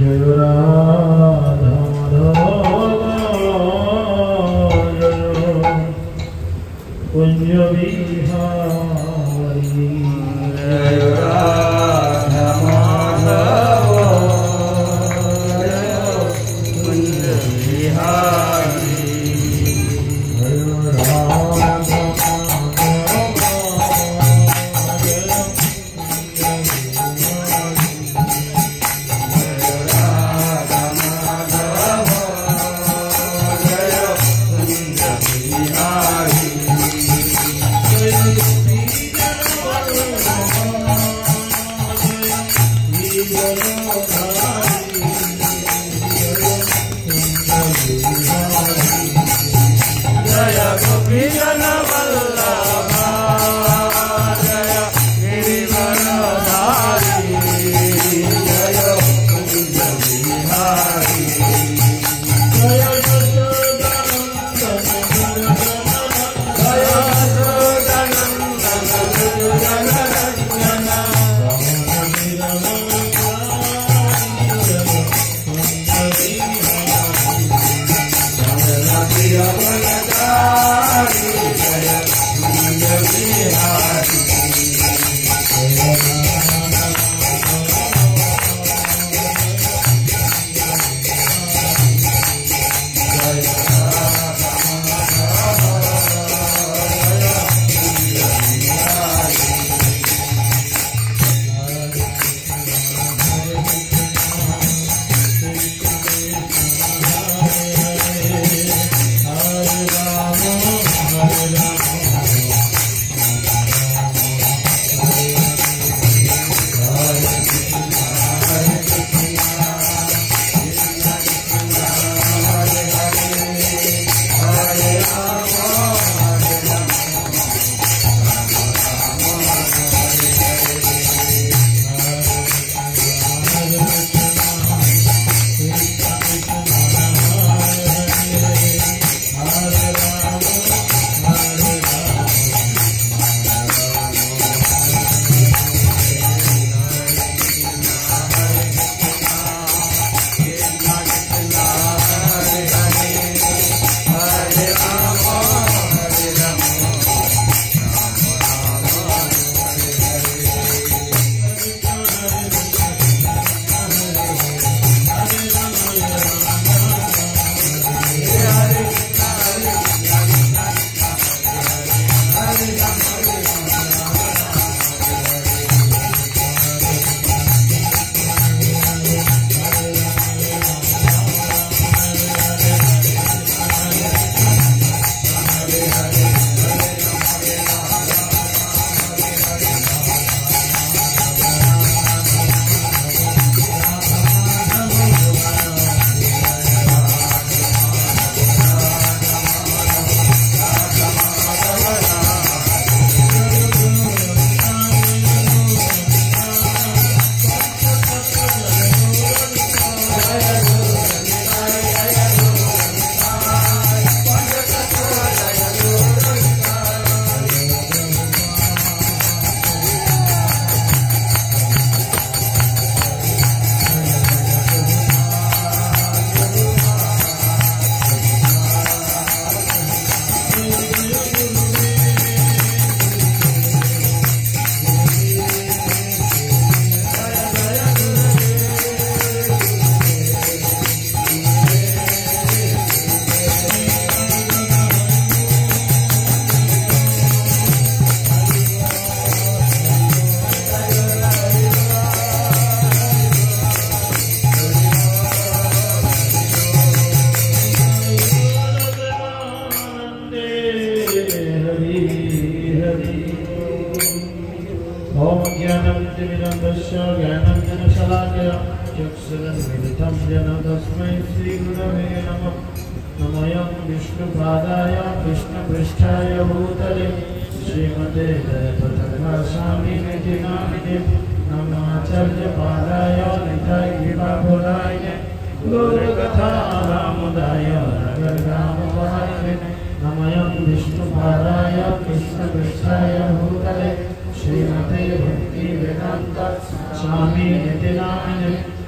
जय राधा माधव जय कुंज बिहारी जय राधा माधव जय कुंज बिहारी जय राधा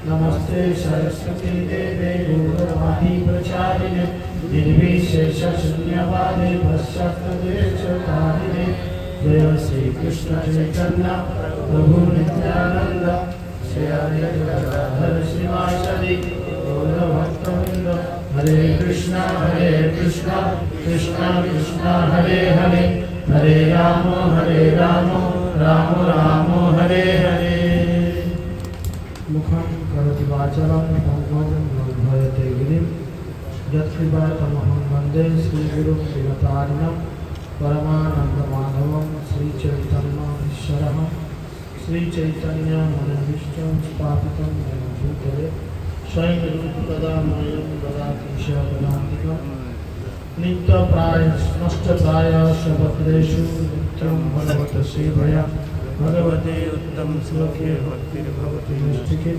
नमस्ते सरस्वती देवे गौरवाणी प्रचारिणे निर्विशेष शून्यवादे पश्चात्देशकारिणे जय श्री कृष्ण चैतन्य प्रभु नित्यानंद श्री हरिहर श्रीवासदि गौर भक्तवृंद हरे कृष्णा कृष्णा कृष्णा हरे हरे हरे राम राम राम हरे हरे मुखं करोति वाचालं पंकजं लोभयते गिरिं यत्कृपातमहं वन्दे श्रीगुरुं श्रीमतारिणं परमानन्दमाधवं श्रीचैतन्येश्वरः श्रीचैतन्यमनोभीष्टं स्थापितं येन भूतले स्वयं रूपकदा मह्यं ददाति शरणान्तिकं नित्यप्राय नष्टप्राय सर्वत्रेषु नित्यं भगवतः सेवया भगवते उत्तम श्लोके भक्तिर्भवति नैष्ठिके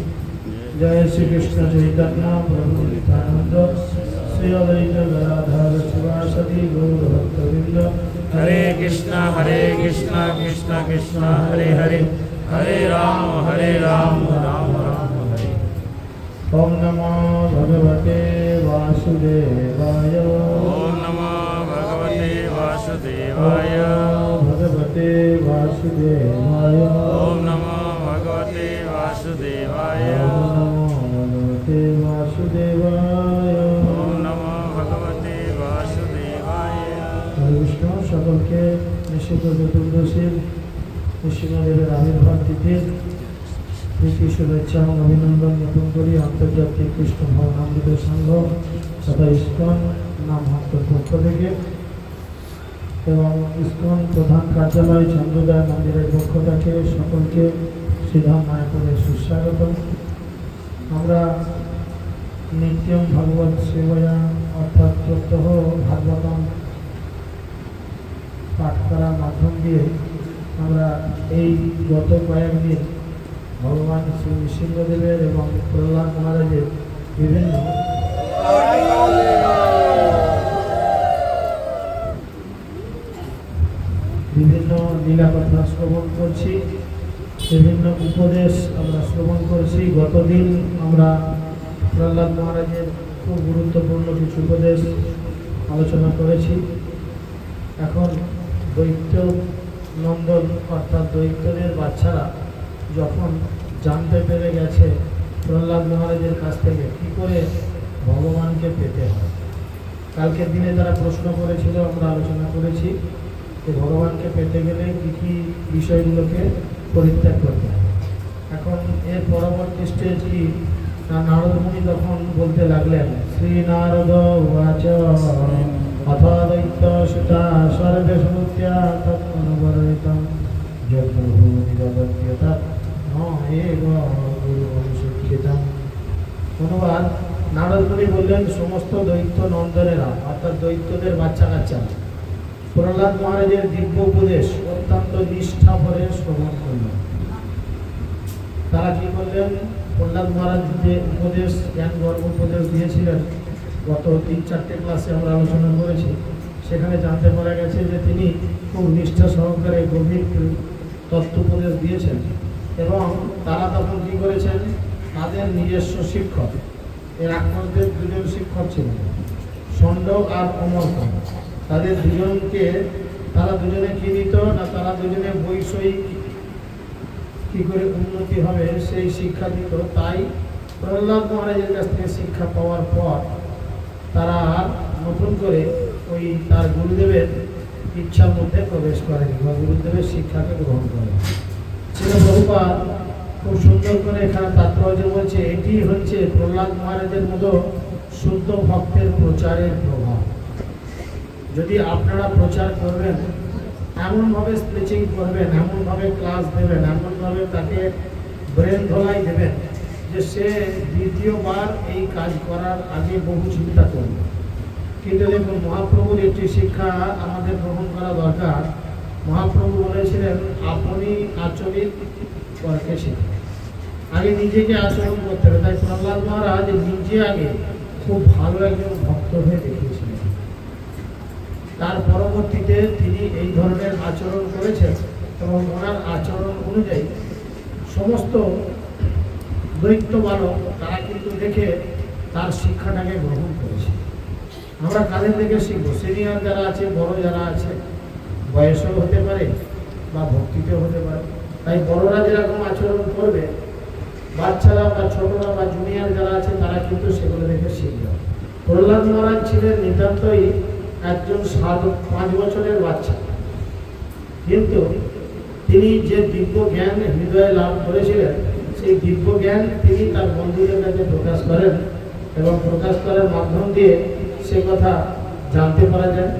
जय श्री कृष्ण चैतन्य प्रभु नित्यानंद श्री अद्वैत गदाधर शिवासदि गौर भक्तवृंद हरे कृष्णा कृष्णा कृष्णा हरे हरे हरे राम राम राम हरे ओम नमो भगवते वासुदेवाय ओम नमो भगवते वासुदेवाय भगवते वासुदेवाय ओम नमो भगवते वासुदेवाय ओम नमो भगवते वासुदेवाय ओम नमो भगवते वासुदेवाय हरे कृष्ण सकल के निश्चित चतुर्दशी नृसिंहदेवेर आविर्भाव तिथिर প্রীতি শুভেচ্ছা ও অভিনন্দন জ্ঞাপন করি আন্তর্জাতিক কৃষ্ণ ভবনামৃত সংঘ তথা ইসকন নাম ভক্তের পক্ষ থেকে এবং ইসকন প্রধান কার্যালয় চন্দ্রদয় মন্দিরের পক্ষ থেকে সকলকে শ্রীধাম মায়াপুরে সুস্বাগত। আমরা নিত্যম ভগবত সেবয়া অর্থাৎ প্রত্যহ ভাগবতম পাঠ করার মাধ্যম দিয়ে আমরা এই গত কয়েকদিন ভগবান শ্রী নৃসিংহদেবের এবং প্রহ্লাদ মহারাজের বিভিন্ন লীলা কথা শ্রবণ করছি, বিভিন্ন উপদেশ আমরা শ্রবণ করছি। গতদিন আমরা প্রহ্লাদ মহারাজের খুব গুরুত্বপূর্ণ কিছু উপদেশ আলোচনা করেছি। এখন দৈত্য নন্দন অর্থাৎ দৈত্যদের বাচ্চারা যখন জানতে পেরে গেছে প্রহ্লাদ মহারাজের কাছ থেকে কী করে ভগবানকে পেতে হয়, কালকের দিনে তারা প্রশ্ন করেছিল, আমরা আলোচনা করেছি যে ভগবানকে পেতে গেলে কী কী বিষয়গুলোকে পরিত্যাগ করতে হয়। এখন এর পরবর্তী স্টেজ কি না, নারদ মুনি তখন বলতে লাগলেন, শ্রী নারদ উবাচ অথা দৈত্য সুতা সর্বে সমুদ্রা তৎপরবর্তিতম যজ্ঞভূমিরবদ্যতা অনুবাদ, নারদ মুনি বললেন সমস্ত দৈত্য নন্দনেরা অর্থাৎ দৈত্যদের বাচ্চা কাচ্চা প্রহ্লাদ মহারাজের দিব্য উপদেশ অত্যন্ত নিষ্ঠা ভরে শ্রবণ করলেন। তারা কি করলেন, প্রহ্লাদ মহারাজ যে উপদেশ জ্ঞান গর্ব উপদেশ দিয়েছিলেন গত 3-4টে ক্লাসে আমরা আলোচনা করেছি, সেখানে জানতে পারা গেছে যে তিনি খুব নিষ্ঠা সহকারে গভীর তত্ত্বোপদেশ দিয়েছেন। এবং তারা তখন কী করেছেন, তাদের নিজস্ব শিক্ষক, এর রাক্ষসদের দুজন শিক্ষক ছিলেন, ষণ্ড আর অমরকম। তাদের দুজনকে তারা দুজনে কী নিত না, তারা দুজনে বৈষয়িক কী করে উন্নতি হবে সেই শিক্ষা দিত। তাই প্রহ্লাদ মহারাজের কাছ থেকে শিক্ষা পাওয়ার পর তারা আর নতুন করে ওই তার গুরুদেবের ইচ্ছার মধ্যে প্রবেশ করেনি বা গুরুদেবের শিক্ষাকে গ্রহণ করে। ছিল প্রভুপাদ খুব সুন্দর করে এখানে তাৎপর্য বলছে, এটি হচ্ছে প্রহ্লাদ মহারাজের মতো শুদ্ধ ভক্তের প্রচারের প্রভাব। যদি আপনারা প্রচার করবেন, এমনভাবে স্পিচিং করবেন, এমনভাবে ক্লাস দেবেন, এমনভাবে তাকে ব্রেন ধোলাই দেবেন যে সে দ্বিতীয়বার এই কাজ করার আগে বহু চিন্তা করবে। কিন্তু দেখুন, মহাপ্রভুর একটি শিক্ষা আমাদের গ্রহণ করা দরকার। মহাপ্রভু বলেছিলেন, আপনি আচরিত পরকে শিখে, আগে নিজেকে আচরণ করতে হবে। তাই প্রহ্লাদ মহারাজ নিজে আগে খুব ভালো একজন ভক্ত হয়ে দেখিয়েছিলেন। তার পরবর্তীতে তিনি এই ধরনের আচরণ করেছেন এবং ওনার আচরণ অনুযায়ী সমস্ত দৈত্য বালক তারা কিন্তু দেখে তার শিক্ষাটাকে গ্রহণ করেছে। আমরা কাদের দেখে শিখবো? সিনিয়র যারা আছে, বড় যারা আছে, বয়সও হতে পারে বা ভক্তিতেও হতে পারে। তাই বড়রা যেরকম আচরণ করবে, বাচ্চারা বা ছোটরা বা জুনিয়র যারা আছে তারা কিন্তু সেগুলো দেখে শিখবে। প্রহ্লাদ মহারাজ ছিলেন নিতান্তই একজন 5 বছরের বাচ্চা, কিন্তু তিনি যে দিব্য জ্ঞান হৃদয়ে লাভ করেছিলেন, সেই দিব্য জ্ঞান তিনি তার বন্ধুদের কাছে প্রকাশ করেন এবং প্রকাশ করার মাধ্যম দিয়ে সে কথা জানতে পারা যায়।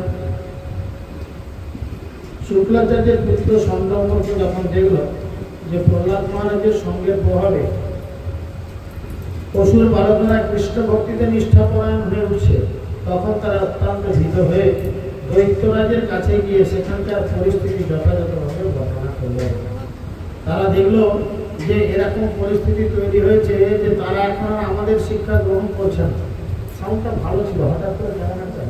শুক্লাচার্যের পুত্র চন্দ্রমর্ক যখন দেখল যে প্রহ্লাদ মহারাজের সঙ্গের প্রভাবে অসুর বালকেরা কৃষ্ণ ভক্তিতে নিষ্ঠাপরায়ণ হয়ে উঠছে, তখন তারা অত্যন্ত ভীত হয়ে দৈত্যরাজের কাছে গিয়ে সেখানকার পরিস্থিতি যথাযথভাবে বর্ণনা করল। তারা দেখলো যে এরকম পরিস্থিতি তৈরি হয়েছে যে তারা এখন আমাদের শিক্ষা গ্রহণ করছে না। সাউন্ডটা ভালো ছিল, হঠাৎ করে কেমন একটা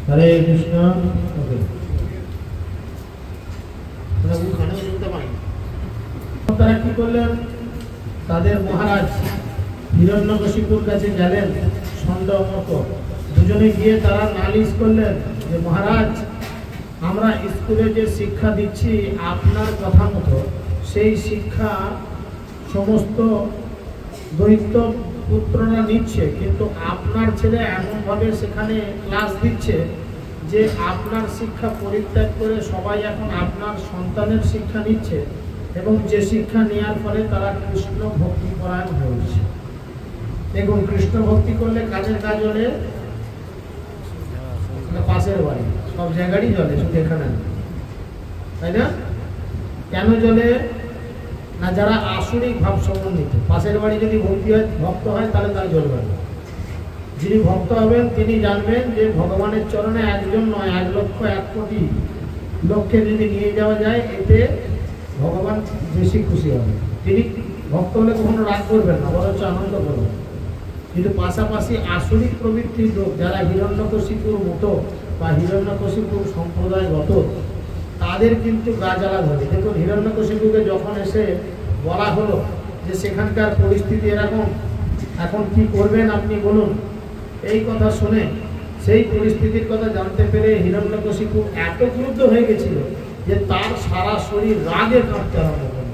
হরে কৃষ্ণ। তারা কি করলেন? তাদের মহারাজ হিরণ্যকশিপুর কাছে গেলেন, ষণ্ড অমর্ক দুজনে গিয়ে তারা নালিশ করলেন যে মহারাজ, আমরা স্কুলে যে শিক্ষা দিচ্ছি আপনার কথা মতো, সেই শিক্ষা সমস্ত দৈত্য পুত্ররা নিচ্ছে, কিন্তু আপনার ছেলে এমনভাবে সেখানে ক্লাস দিচ্ছে যে আপনার শিক্ষা পরিত্যাগ করে সবাই এখন আপনার সন্তানের শিক্ষা নিচ্ছে এবং যে শিক্ষা নেওয়ার ফলে তারা কৃষ্ণ ভক্তি পরায়ণ হয়েছে। দেখুন, কৃষ্ণ ভক্তি করলে কাজের কাজ হলে পাশের বাড়ি সব জায়গারই জলে, শুধু এখানে, তাই না? কেন জলে না? যারা আসরিক ভাব সম্বন্ধিত, পাশের বাড়ি যদি ভক্ত হয় তাহলে তার জ্বলবে না। যিনি ভক্ত হবেন তিনি জানবেন যে ভগবানের চরণে একজন নয়, 1 লক্ষ 1 কোটি লোককে যদি নিয়ে যাওয়া যায়, এতে ভগবান বেশি খুশি হবে। তিনি ভক্ত হলে কখনো রাগ করবেন না, বরঞ্চ আনন্দ করবেন। কিন্তু পাশাপাশি আসরিক প্রবৃত্তির লোক যারা হিরণ্যকশিপুর মতো বা হিরণ্যকশিপুর সম্প্রদায়গত, তাদের কিন্তু গা জ্বালা ধরে। দেখুন, হিরণ্যকশিপুকে যখন এসে বলা হলো যে সেখানকার পরিস্থিতি এরকম, এখন কি করবেন আপনি বলুন, এই কথা শুনে সেই পরিস্থিতির কথা জানতে পেরে হিরণ্যকশিপু এত ক্রুদ্ধ হয়ে গেছিল যে তার সারা শরীর রাগে কাঁপতে আরম্ভ করল,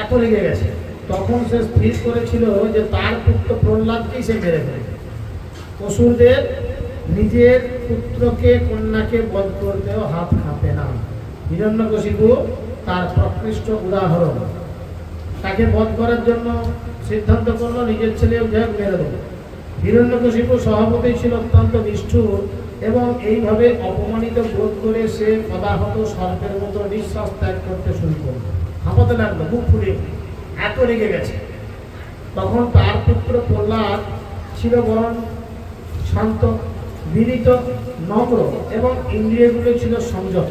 এত লেগে গেছে। তখন সে স্থির করেছিল যে তার পুত্র প্রহ্লাদকেই সে মেরে ফেলবে। অসুরদের নিজের পুত্রকে কন্যাকে বধ করতেও হাত কাঁপে না। হিরণ্যকশিপু তার প্রকৃষ্ট উদাহরণ। তাকে বধ করার জন্য সিদ্ধান্ত করলো নিজের ছেলে মেরে দেবে। হিরণ্যকশিপু স্বভাবতই ছিল অত্যন্ত নিষ্ঠুর এবং এইভাবে অপমানিত বোধ করে সে পদাহত সর্পের মতো নিঃশ্বাস ত্যাগ করতে শুরু করলো। হাঁপাতে লাগলো, বুক ফুলে, এত রেগে গেছে। তখন তার পুত্র প্রহ্লাদ ছিল বরং শান্ত, বিনীত, নম্র এবং ইন্দ্রিয়গুলো ছিল সংযত।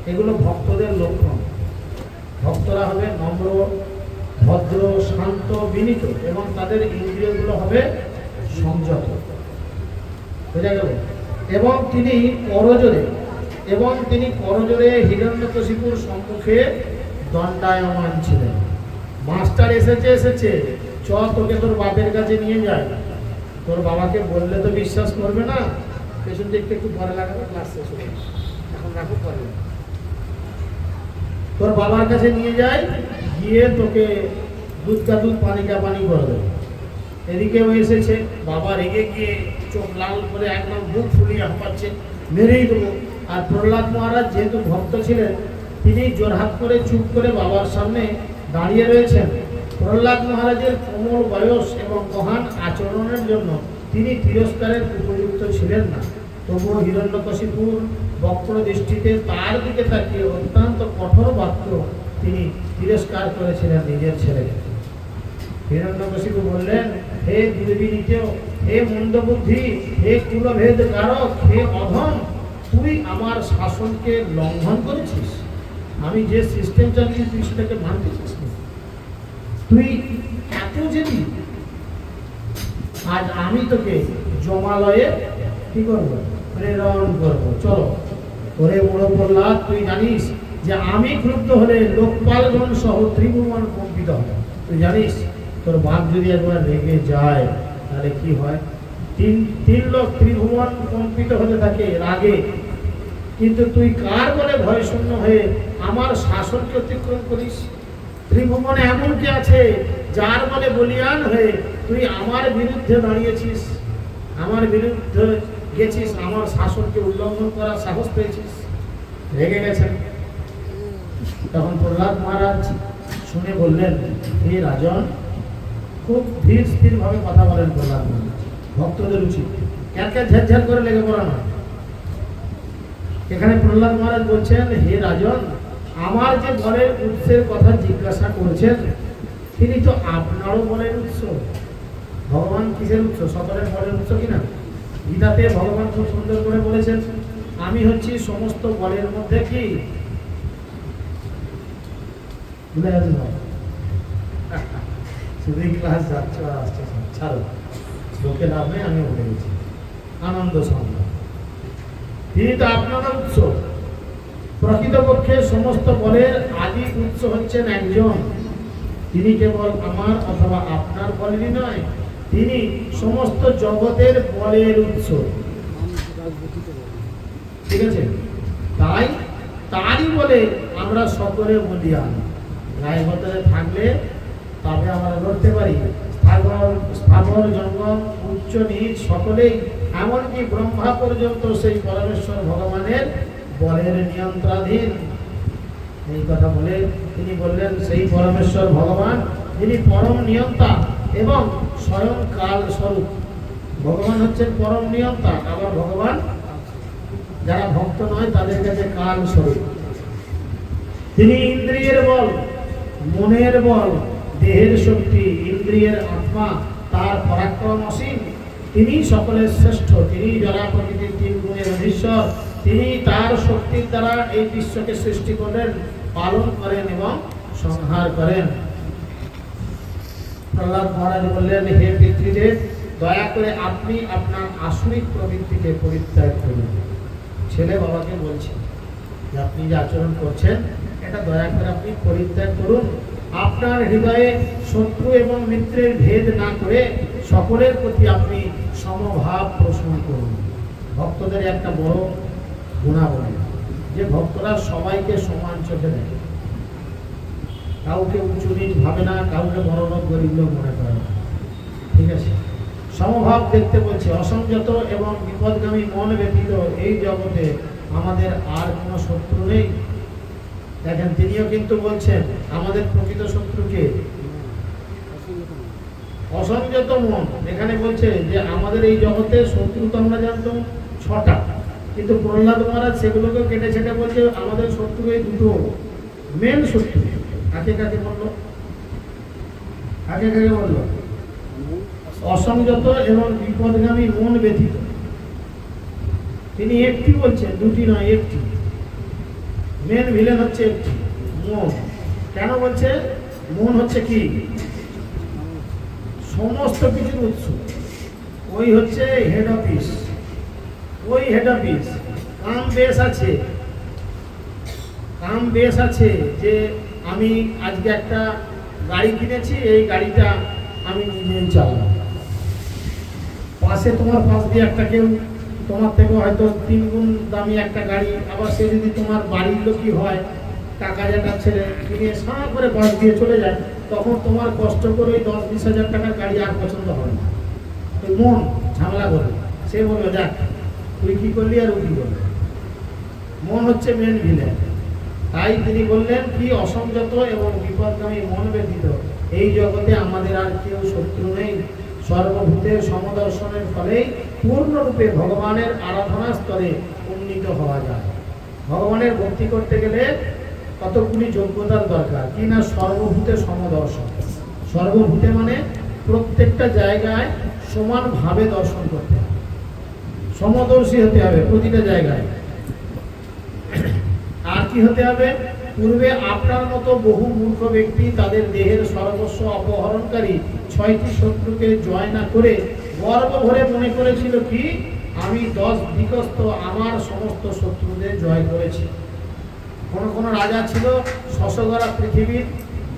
এগুলো ভক্তদের লক্ষণ। ভক্তরা হবে নম্র, ভদ্র, শান্ত, বিনীত এবং তাদের ইন্দ্রিয়গুলো হবে সংযত। বোঝা গেল? এবং তিনি করজোরে হিরণ্যকশিপুর সম্মুখে দণ্ডায়মান ছিলেন। মাস্টার এসেছে, চ তোকে তোর বাপের কাছে নিয়ে যায়। তোর বাবাকে বললে তো বিশ্বাস করবে না। পেছন দিকটা একটু পরে লাগাবে, ক্লাস শেষ হয়ে এখন রাখো, পরে তোর বাবার কাছে নিয়ে যায়, গিয়ে তোকে দুধ কা দুধ পানি কা পানি করবে। এদিকেও এসেছে, বাবা রেগে গিয়ে চোখ লাল করে একদম বুক ফুলিয়ে হাঁপাচ্ছে, মেরেই দেবো। আর প্রহ্লাদ মহারাজ যেহেতু ভক্ত ছিলেন, তিনি জোরহাত করে চুপ করে বাবার সামনে দাঁড়িয়ে রয়েছেন। প্রহ্লাদ মহারাজের কোমল বয়স এবং মহান আচরণের জন্য তিনি তিরস্কারের উপযুক্ত ছিলেন না। তবুও হিরণ্যকশিপুর বক্র দৃষ্টিতে তার দিকে তাকিয়ে অত্যন্ত কঠোর বাক্য তিনি তিরস্কার করেছিলেন নিজের ছেলেকে। হিরণ্যকশিপু বললেন, হে দুর্বিনীত, হে মন্দবুদ্ধি, হে কুলভেদ কারক, হে অধম, তুই আমার শাসনকে লঙ্ঘন করেছিস। আমি যে সিস্টেম চালিয়ে তুই সেটাকে মানতেছিস না। তুই এত জেদি, আজ আমি তোকে জমালয়ে কি করবো, প্রেরণ করব। চলো ওরে বড় প্রহ্লাদ, তুই জানিস যে আমি ক্রুদ্ধ হলে লোকপালগণ সহ ত্রিভুবন কম্পিত হয়। তুই জানিস তোর বাপ যদি একবার রেগে যায় তাহলে কি হয়? তিন লোক ত্রিভুবন কম্পিত হতে থাকে রাগে। কিন্তু তুই কার বলে ভয় শূন্য হয়ে আমার শাসনকে অতিক্রম করিস? ত্রিভুবনে এমন কি আছে যার বলে বলিয়ান হয়ে তুই আমার বিরুদ্ধে দাঁড়িয়েছিস, আমার বিরুদ্ধে গেছিস, আমার শাসনকে উল্লঙ্ঘন করার সাহস পেয়েছিস? রেগে গেছেন। তখন প্রহ্লাদ মহারাজ শুনে বললেন, হে রাজন, খুব ধীর স্থির ভাবে কথা বলেন প্রহ্লাদ মহারাজ। ভক্তদের উচিত ক্যারক্যার ঝাড়ঝাড় করে লেগে পড়া না। এখানে প্রহ্লাদ মহারাজ বলছেন, হে রাজন, আমার যে বলের উৎসের কথা জিজ্ঞাসা করছেন তিনি তো আপনারও বলের উৎস। ভগবান কিসের উৎস? সকলের বলের উৎস কিনা? গীতাতে ভগবান খুব সুন্দর করে বলেছেন, আমি হচ্ছি সমস্ত বলের মধ্যে কি ক্লাস যাচ্ছে আসছে, ছাড়ো লোকে লাভ নেই, আমি উঠে গেছি আনন্দ সংগ্রাম। তিনি তো আপনারা উৎস। প্রকৃতপক্ষে সমস্ত বলের আদি উৎস হচ্ছেন একজন। তিনি কেবল আমার অথবা আপনার বলেরই নয়, তিনি সমস্ত জগতের বলের উৎস। ঠিক আছে? তাই তারই বলে আমরা সকলে বলিয়ান। গায়ে ভেতরে থাকলে তবে আমরা লড়তে পারি। স্থাবর জঙ্গম উচ্চ নিচ সকলেই, এমনকি ব্রহ্মা পর্যন্ত সেই পরমেশ্বর ভগবানের বলের নিয়ন্ত্রণাধীন। এই কথা বলে তিনি বললেন, সেই পরমেশ্বর ভগবান যিনি পরম নিয়ন্তা এবং স্বয়ং কাল স্বরূপ। ভগবান হচ্ছেন পরম নিয়ন্তা, আবার ভগবান যারা ভক্ত নয় তাদের কাছে কাল স্বরূপ। তিনি ইন্দ্রিয়ের বল, মনের বল, দেহের শক্তি, ইন্দ্রিয়ের আত্মা, তার পরাক্রম অসীম। তিনি সকলের শ্রেষ্ঠ। তিনি জরা প্রকৃতির তিন গুণের অধীশ্বর। তিনি তার শক্তির দ্বারা এই বিশ্বকে সৃষ্টি করেন, পালন করেন এবং সংহার করেন। প্রহ্লাদ মহারাজ বললেন, হে পিতৃদেব, দয়া করে আপনি আপনার আসরিক প্রবৃত্তিকে পরিত্যাগ করুন। ছেলে বাবাকে বলছে যে আপনি যে আচরণ করছেন এটা দয়া করে আপনি পরিত্যাগ করুন। আপনার হৃদয়ে শত্রু এবং মিত্রের ভেদ না করে সকলের প্রতি আপনি সমভাব পোষণ করুন। ভক্তদের একটা বড় গুণাবলী যে ভক্তরা সবাইকে সমান চোখে দেখে, কাউকে উঁচু নিচ ভাবে না, কাউকে বড় লোক গরিব লোক মনে করে না। ঠিক আছে? সমভাব দেখতে বলছে। অসংযত এবং বিপদগামী মন ব্যতীত এই জগতে আমাদের আর কোনো শত্রু নেই। দেখেন, তিনিও কিন্তু বলছেন আমাদের প্রকৃত শত্রুকে অসংযত মন। এখানে বলছে যে আমাদের এই জগতে শত্রু তো আমরা জানতাম 6টা, কিন্তু প্রহ্লাদ মহারাজ সেগুলোকে কেটে ছেটে বলছে আমাদের শত্রু এই 2টো মেন শত্রু। কাকে কাকে বললো? কাকে কাকে বললো? অসংযত এবং বিপদগামী মন ব্যতীত। তিনি একটি বলছেন, 2টি নয়, একটি। মেন ভিলেন হচ্ছে একটি, মন। কেন বলছে? মন হচ্ছে কি? সমস্ত কিছুর উৎস। ওই হচ্ছে হেড অফিস, ওই হেড অফিস। কাম বেশ আছে যে আমি আজকে একটা গাড়ি কিনেছি, এই গাড়িটা আমি নিজেই চালাবো। পাশে তোমার পাশ দিয়ে একটা কেউ তোমার থেকে হয়তো 3 গুণ দামি একটা গাড়ি, আবার সে যদি তোমার বাড়ির লোকই হয়, টাকা যেটা ছেলে কিনে সাঁ করে পাশ দিয়ে চলে যায়, তখন তোমার কষ্ট করে ওই 10-20 হাজার টাকার গাড়ি আর পছন্দ হয় না। ওই মন ঝামেলা করবে, সে বলবে দেখ তুই কি করলি আর ও কি করবে। মন হচ্ছে মেন ভিলেন। তাই তিনি বললেন কি, অসংযত এবং বিপদগামী মন ব্যতীত এই জগতে আমাদের আর কেউ শত্রু নেই। সর্বভূতের সমদর্শনের ফলেই পূর্ণরূপে ভগবানের আরাধনা স্তরে উন্নীত হওয়া যায়। ভগবানের ভক্তি করতে গেলে কতগুলি যোগ্যতার দরকার, কি না? সর্বভূতে সমদর্শন। সর্বভূতে মানে প্রত্যেকটা জায়গায় সমানভাবে দর্শন করতে হবে, সমদর্শী হতে হবে প্রতিটা জায়গায়। আর কি হতে হবে? পূর্বে আপনার মতো বহু মূর্খ ব্যক্তি তাদের দেহের সর্বস্ব অপহরণকারী 6টি শত্রুকে জয় না করে গর্ব ভরে মনে করেছিল কি আমি 10 বিকস্ত আমার সমস্ত শত্রুদের জয় করেছি। কোন রাজা ছিল শশগরা পৃথিবীর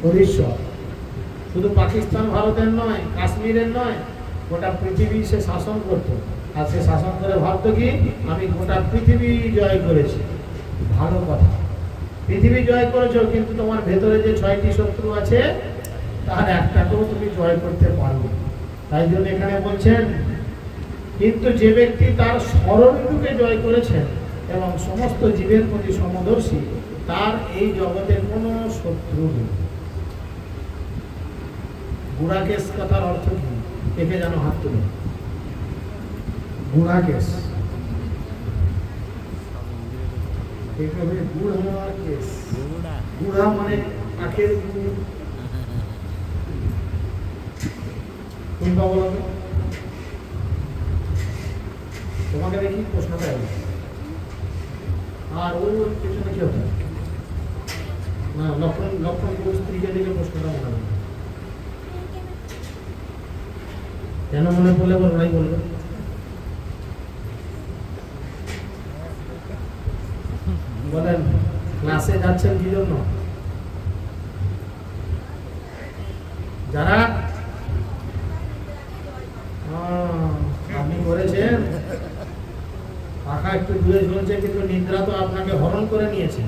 অধীশ্বর, শুধু পাকিস্তান ভারতের নয়, কাশ্মীরের নয়, গোটা পৃথিবী সে শাসন করত। আর সে শাসন করে ভাবতো কি, আমি গোটা পৃথিবী জয় করেছি। ভালো কথা, পৃথিবী জয় করেছো, কিন্তু তোমার ভেতরে যে 6টি শত্রু আছে তার একটাকেও তুমি জয় করতে পারবে। তাই জন্য এখানে বলছেন, কিন্তু যে ব্যক্তি তার স্মরণটুকে জয় করেছেন এবং সমস্ত জীবের প্রতি সমদর্শী, তার এই জগতে কোনো শত্রু নেই। গুড়াকেশ কথার অর্থ কি? একে যেন হাত তুলে। গুড়াকেশ, গুড়া মানে আখের গুড়। তোমাকে দেখি প্রশ্নটা এলো। আর ওই পেছনে কি হবে না, লক্ষণ স্ত্রীকে দিকে প্রশ্নটা মনে হবে। কেন মনে পড়লে ওরাই বলবে। বলেন, ক্লাসে যাচ্ছেন কি জন্য? যারা আপনি করেছেন, পাখা একটু দূরে ঝুলছে, কিন্তু নিদ্রা তো আপনাকে হরণ করে নিয়েছে।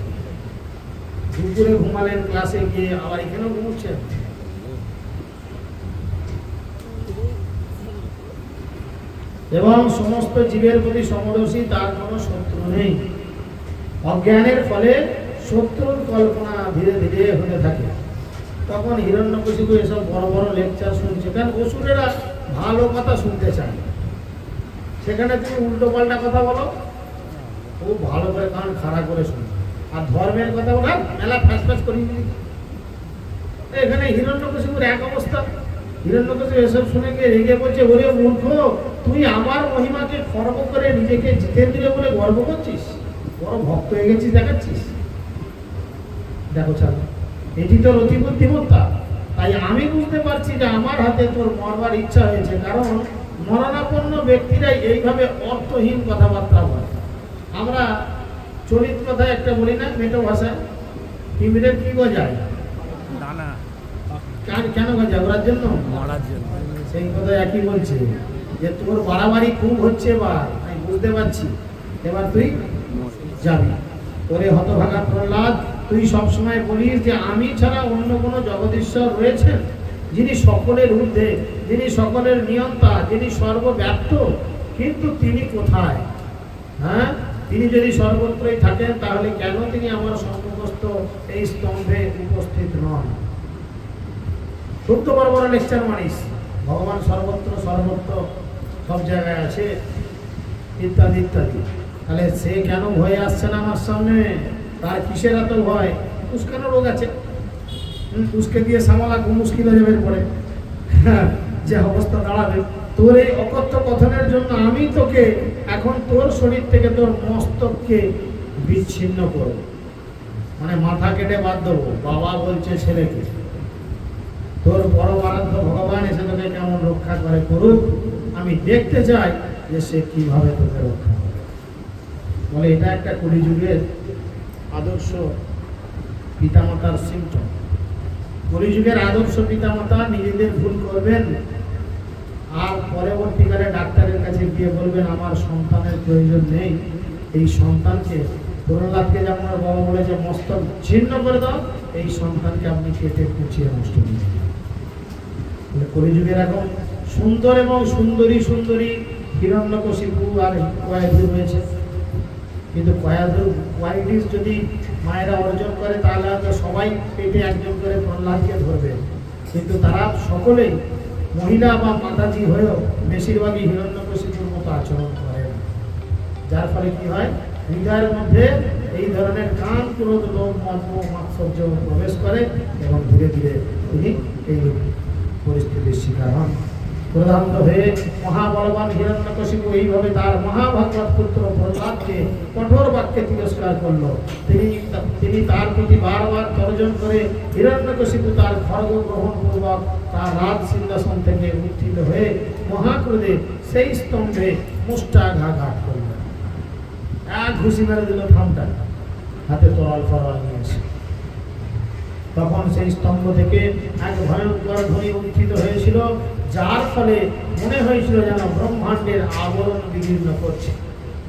দুপুরে ঘুমালেন ক্লাসে গিয়ে, আবার এখানেও ঘুমুচ্ছেন। এবং সমস্ত জীবের প্রতি সমদর্শী, তার কোনো শত্রু নেই। অজ্ঞানের ফলে শত্রুর কল্পনা ধীরে ধীরে হতে থাকে। তখন হিরণ্যকশিপু এসব বড় বড় লেকচার শুনছে, কারণ অসুরেরা ভালো কথা শুনতে চায়। সেখানে তুমি উল্টো পাল্টা কথা বলো, খুব ভালো করে কান খাড়া করে শুনো। আর ধর্মের কথা বলা মেলা ফ্যাস ফ্যাস করি। এখানে হিরণ্যকশিপুর এক অবস্থা। হিরণ্যকশিপু এসব শুনে গিয়ে রেগে বলছে, ওরে মূর্খ, তুই আমার মহিমাকে খর্ব করে নিজেকে জিতেন্দ্রিয় বলে গর্ব করছিস, বড় ভক্ত হয়ে গেছিস দেখাচ্ছিস। দেখো ছাড়, এটি তোর অতি বুদ্ধিমত্তা। তাই আমি বুঝতে পারছি যে আমার হাতে তোর মরবার ইচ্ছা হয়েছে, কারণ মরণাপন্ন ব্যক্তিরাই এইভাবে অর্থহীন কথাবার্তা বলে। আমরা চলিত কথায় একটা বলি না, মেটো ভাষায়, টিমিদের কি গজায় কেন গজায়? ওরার জন্য, সেই কথা একই বলছে যে তোর বাড়াবাড়ি খুব হচ্ছে, এবার আমি বুঝতে পারছি, এবার তুই যাবি। ওরে হতভাগা প্রহ্লাদ, তুই সবসময় বলিস যে আমি ছাড়া অন্য কোনো জগদীশ্বর রয়েছেন, যিনি সকলের ঊর্ধ্বে, যিনি সকলের নিয়ন্তা, যিনি সর্বব্যাপ্ত, কিন্তু তিনি কোথায়? হ্যাঁ, তিনি যদি সর্বত্রই থাকেন, তাহলে কেন তিনি আমার সম্মুখস্থ এই স্তম্ভে উপস্থিত নন? সত্য বড় বড় লেকচার মানিস, ভগবান সর্বত্র সর্বত্র সব জায়গায় আছে, ইত্যাদি ইত্যাদি। তাহলে সে কেন ভয়ে আসছে না আমার সামনে? তার কিসের এত ভয়? উস্কানো রোগ আছে, উস্কে দিয়ে সামালা খুব মুশকিল হয়ে যাবে পরে, যে অবস্থা দাঁড়াবে। তোর এই অকথ্য কথনের জন্য আমি তোকে এখন তোর শরীর থেকে তোর মস্তককে বিচ্ছিন্ন করব, মানে মাথা কেটে বাদ দেবো। বাবা বলছে ছেলেকে, তোর বড় আরাধ্য ভগবান এসে তোকে কেমন রক্ষা করে করুক, আমি দেখতে চাই যে সে কিভাবে তোকে রক্ষা করে। বলে এটা একটা কলিযুগের আদর্শ পিতামাতার সিমটম। কলিযুগের আদর্শ পিতামাতা নিজেদের ভুল করবেন, আর পরবর্তীকালে ডাক্তারের কাছে গিয়ে বলবেন আমার সন্তানের প্রয়োজন নেই। এই সন্তানকে, প্রহ্লাদকে যেমন বাবা বলেছে মস্তক ছিন্ন করে দাও, এই সন্তানকে আপনি কেটে কুচিয়ে নষ্ট করে দিন। কলিযুগের এখন সুন্দর এবং সুন্দরী সুন্দরী হিরণ্যকশিপু আর কয়েদি রয়েছে, কিন্তু কয়েদিস যদি মায়েরা অর্জন করে, তাহলে হয়তো সবাই পেটে একজন করে প্রহ্লাদকে ধরবে। কিন্তু তারা সকলেই মহিলা বা মাতাজি হয়েও বেশিরভাগই হিরণ্যকশিপুর মতো আচরণ করে, যার ফলে কি হয়, হৃদয়ের মধ্যে এই ধরনের কাম, ক্রোধ, লোভ, মর্ম, মাৎসর্য প্রবেশ করে এবং ধীরে ধীরে তিনি এই পরিস্থিতির শিকার হন। প্রধানত হয়ে মহাবলবান হিরণ্যকশিপু এইভাবে তার মহাভাগবত পুত্র প্রহ্লাদকে কঠোর বাক্যে তিরস্কার করলো। তিনি তার প্রতি বারবার তর্জন করে হিরণ্যকশিপু তার খড়গ গ্রহণ পূর্বক তার রাজ সিংহাসন থেকে উত্থিত হয়ে মহাক্রোধে সেই স্তম্ভে মুষ্টাঘাত করলেন। এক ঘুষি মেরে দিল থামটা, হাতে তরল ফরল নিয়ে এসে। তখন সেই স্তম্ভ থেকে এক ভয়ঙ্কর ধ্বনি উত্থিত হয়েছিল, যার ফলে মনে হয়েছিল যেন ব্রহ্মাণ্ডের আবরণ বিদীর্ণ করছে।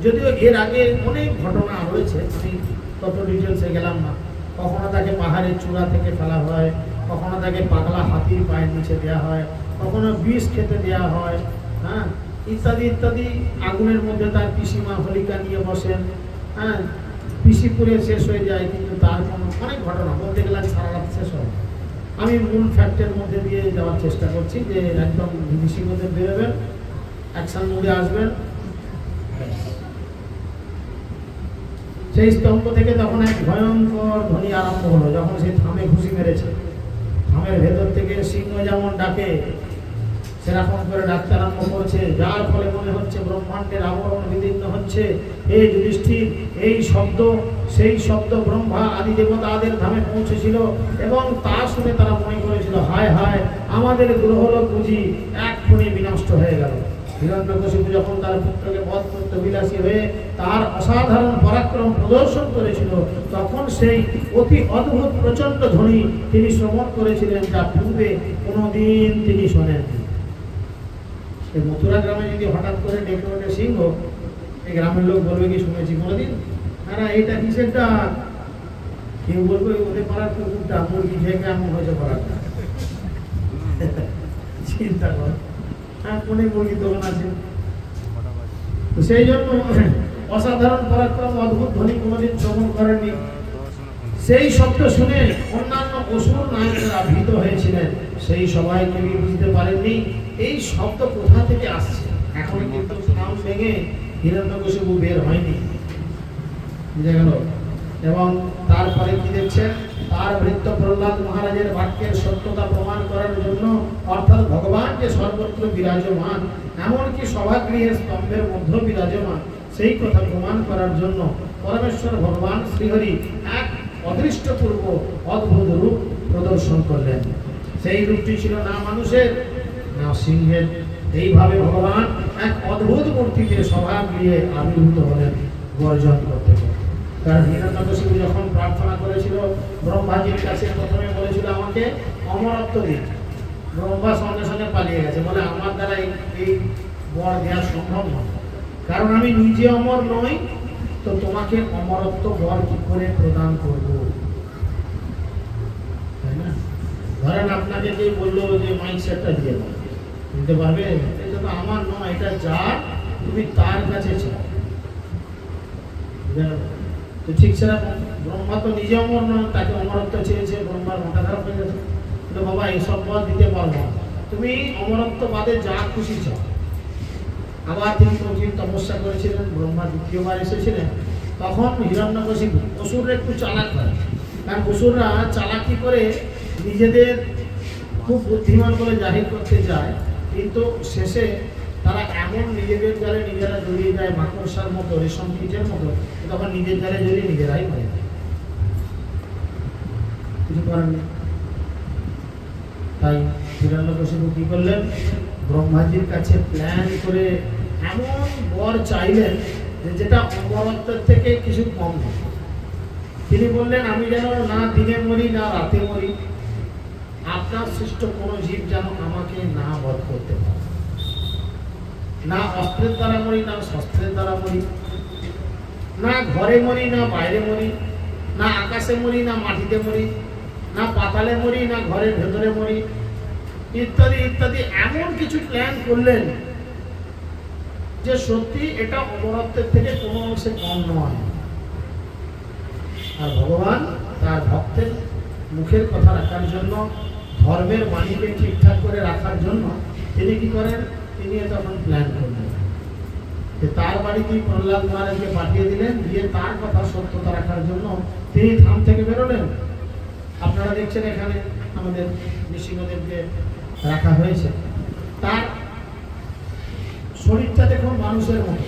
যদিও এর আগে অনেক ঘটনা রয়েছে, আমি তত ডিটেলসে গেলাম না। কখনো তাকে পাহাড়ের চূড়া থেকে ফেলা হয়, কখনো তাকে পাগলা হাতির পায়ের নিচে দেওয়া হয়, কখনো বিষ খেতে দেওয়া হয়, হ্যাঁ, ইত্যাদি ইত্যাদি। আগুনের মধ্যে তার পিসিমা হোলিকা নিয়ে বসেন, হ্যাঁ, পিসি পুড়ে শেষ হয়ে যায়, কিন্তু তার কোনো অনেক ঘটনা বলতে গেলে সারা রাত শেষ হয়। আমি মূল ফ্যাক্টের মধ্যে দিয়ে যাওয়ার চেষ্টা করছি, যে একদম বিদেশির মধ্যে বেরোবেন, অ্যাকশন মোডে আসবেন। সেই স্তম্ভ থেকে তখন এক ভয়ঙ্কর ধ্বনি আরম্ভ হলো। যখন সে থামে ঘুষি মেরেছে, থামের ভেতর থেকে সিংহ যেমন ডাকে সেরকম করে ডাকতে আরম্ভ করছে, যার ফলে মনে হচ্ছে ব্রহ্মাণ্ডের আবরণ বিদীর্ণ হচ্ছে। হে যুধিষ্ঠির, এই শব্দ সেই শব্দ ব্রহ্মা আদি দেবতাদের ধামে পৌঁছেছিল, এবং তা শুনে তারা মনে করেছিল, হায় হায়, আমাদের গ্রহলোক বুঝি এক্ষুনি বিনষ্ট হয়ে গেল। হিরণ্যকশিপু যখন তার পুত্রকে বধ করতে বিলাসী হয়ে তার অসাধারণ পরাক্রম প্রদর্শন করেছিল, তখন সেই অতি অদ্ভুত প্রচণ্ড ধ্বনি তিনি শ্রবণ করেছিলেন, যা পূর্বে কোনোদিন তিনি শোনেননি। এই মথুরা গ্রামে যদি হঠাৎ করে ডেকে ওঠে সিংহ, এই গ্রামের লোক বলবে কি শুনেছি কোনোদিন? না, এটা কিসের ডাক? কেউ বলবে ওদের পাড়ার কুকুরটা মুরগি খেয়ে এমন হয়েছে পাড়াটা। চিন্তা কর, হ্যাঁ, কোনে মুরগির দোকান আছে। তো সেই জন্য অসাধারণ পরাক্রম অদ্ভুত ধ্বনি কোনোদিন শ্রবণ করেননি। সেই শব্দ শুনে অন্যান্য অসুর নায়করা ভীত হয়েছিলেন। সেই সবাই কেউ বুঝতে পারেননি এই শব্দ কোথা থেকে আসছে। এখন কিন্তু নাম ভেঙে হিরণ্যকশিপু বের হয়নি, বুঝে গেল। এবং তারপরে কি দেখছেন, তার ভৃত্য প্রহ্লাদ মহারাজের বাক্যের সত্যতা প্রমাণ করার জন্য, অর্থাৎ ভগবান যে সর্বত্র বিরাজমান, এমনকি সভাগৃহের স্তম্ভের মধ্যে বিরাজমান, সেই কথা প্রমাণ করার জন্য পরমেশ্বর ভগবান শ্রীহরি এক অদৃষ্টপূর্ব অদ্ভুত রূপ প্রদর্শন করলেন। সেই রূপটি ছিল না মানুষের না সিংহের। এইভাবে ভগবান এক অদ্ভুত মূর্তিতে সভাগৃহে আবির্ভূত হলেন গর্জন করতে। কারণ হিরণ্যকশিপু যখন প্রার্থনা করেছিল ব্রহ্মাজির কাছে, প্রথমে বলেছিল আমাকে অমরত্ব দিন। ব্রহ্মা সঙ্গে সঙ্গে পালিয়ে গেছে, বলে আমার দ্বারা এই বর দেওয়া সম্ভব নয়, কারণ আমি নিজে অমর নই, তো তোমাকে অমরত্ব বর কি করে প্রদান করব? তাই না? ধরেন আপনাকে কে বললো যে মাইক সেটটা দিয়ে দাও, দিতে পারবে? এটা তো আমার নয়, এটা যার, তুমি তার কাছে চাও। তো ঠিক সেরকম ব্রহ্মা তো নিজে অমর নয়, তাকে অমরত্ব চেয়েছে, ব্রহ্মার মাথা খারাপ হয়ে গেছে। বাবা এইসব বল দিতে পারবো, তুমি অমরত্ব বাদে যা খুশি চাও। আবার তিনি কঠিন তপস্যা করেছিলেন, ব্রহ্মা দ্বিতীয়বার এসেছিলেন। তখন হিরণ্যকশিপু, অসুররা একটু চালাক হয়, কারণ অসুররা চালাকি করে নিজেদের খুব বুদ্ধিমান বলে জাহির করতে যায়, কিন্তু শেষে তারা এমন নিজেদের জালে নিজেরা জড়িয়ে যায়, মাকড়সার মতো, রেশম কীটের মতো, তখন নিজের জালে জড়িয়ে নিজেরাই মরে যায়, কিছু করার নেই। তাই হিরণ্যকশিপু কি করলেন, ব্রহ্মাজির কাছে প্ল্যান করে এমন বর চাইলেন যে যেটা অমরত্বের থেকে কিছু কম নেই। তিনি বললেন, আমি যেন না দিনে মরি না রাতে মরি, আপনার সৃষ্ট কোনো জীব যেন আমাকে না বধ করতে পারে, না অস্ত্রের দ্বারা মরি না শস্ত্রের দ্বারা মরি, না ঘরে মরি না বাইরে মরি, না আকাশে মরি না মাটিতে মরি, না পাতালে মরি না ঘরের ভেতরে মরি, ইত্যাদি ইত্যাদি। এমন কিছু প্ল্যান করলেন যে সত্যি এটা অমরত্বের থেকে কোনো অংশে কম নয়। আর ভগবান তার ভক্তের মুখের কথা রাখার জন্য, ধর্মের বাণীকে ঠিকঠাক করে রাখার জন্য তিনি কি করেন, তিনি তখন প্ল্যান করলেন যে তার বাড়িতেই প্রহ্লাদ মহারাজকে পাঠিয়ে দিলেন, দিয়ে তার কথা সত্যতা রাখার জন্য তিনি ধাম থেকে বেরোলেন। আপনারা দেখছেন এখানে আমাদের নৃসিংহদেবকে রাখা হয়েছে, তার শরীরটা দেখুন মানুষের মতো,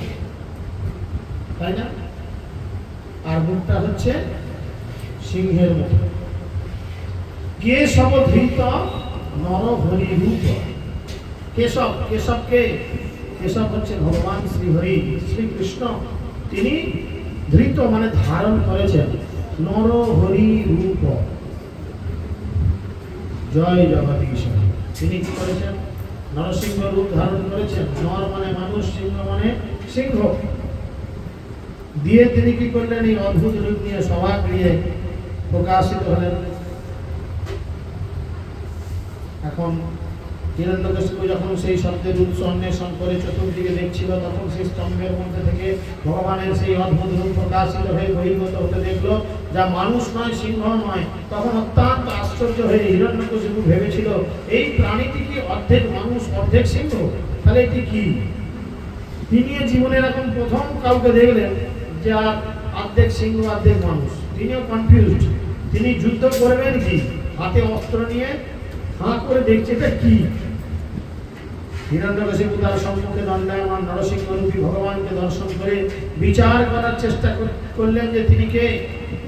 তাই না? আর মুখটা হচ্ছে সিংহের মতো। কেশব ধৃত নরহরি রূপ। কেশব, কেশবকে, কেশব হচ্ছে ভগবান শ্রীহরি, শ্রীকৃষ্ণ। তিনি ধৃত মানে ধারণ করেছেন নরহরি রূপ। জয় জগদীশ। তিনি কি করেছেন? নরসিংহ রূপ ধারণ করেছেন। নর মানে মানুষ, সিংহ মানে সিংহ দিয়ে তিনি কি করলেন? এই অদ্ভুত রূপ নিয়ে সভা গৃহে প্রকাশিত হলেন। এখন হিরণ্যকশিপু যখন সেই শব্দের উৎস অন্বেষণ করে চতুর্দিকে দেখছিল, তখন সেই স্তম্ভের মধ্যে থেকে ভগবানের সেই অদ্ভুত রূপ প্রকাশিত হয়ে বহির্গত হতে দেখলো, যা মানুষ নয়, সিংহ নয়। তখন অত্যন্ত আশ্চর্য হয়ে হিরণ্যকশিপু ভেবেছিল, এই প্রাণীটি কি অর্ধেক মানুষ অর্ধেক সিংহ? তাহলে এটি কি? তিনি জীবনে এরকম প্রথম কাউকে দেখলেন যে অর্ধেক সিংহ অর্ধেক মানুষ। তিনিও কনফিউজড। তিনি যুদ্ধ করবেন কি? হাতে অস্ত্র নিয়ে হাঁ করে দেখছে এটা কি। হিরণ্যকশিপু তার সম্মুখে দণ্ডায়মান নরসিংহরূপী ভগবানকে দর্শন করে বিচার করার চেষ্টা করলেন যে তিনি কে।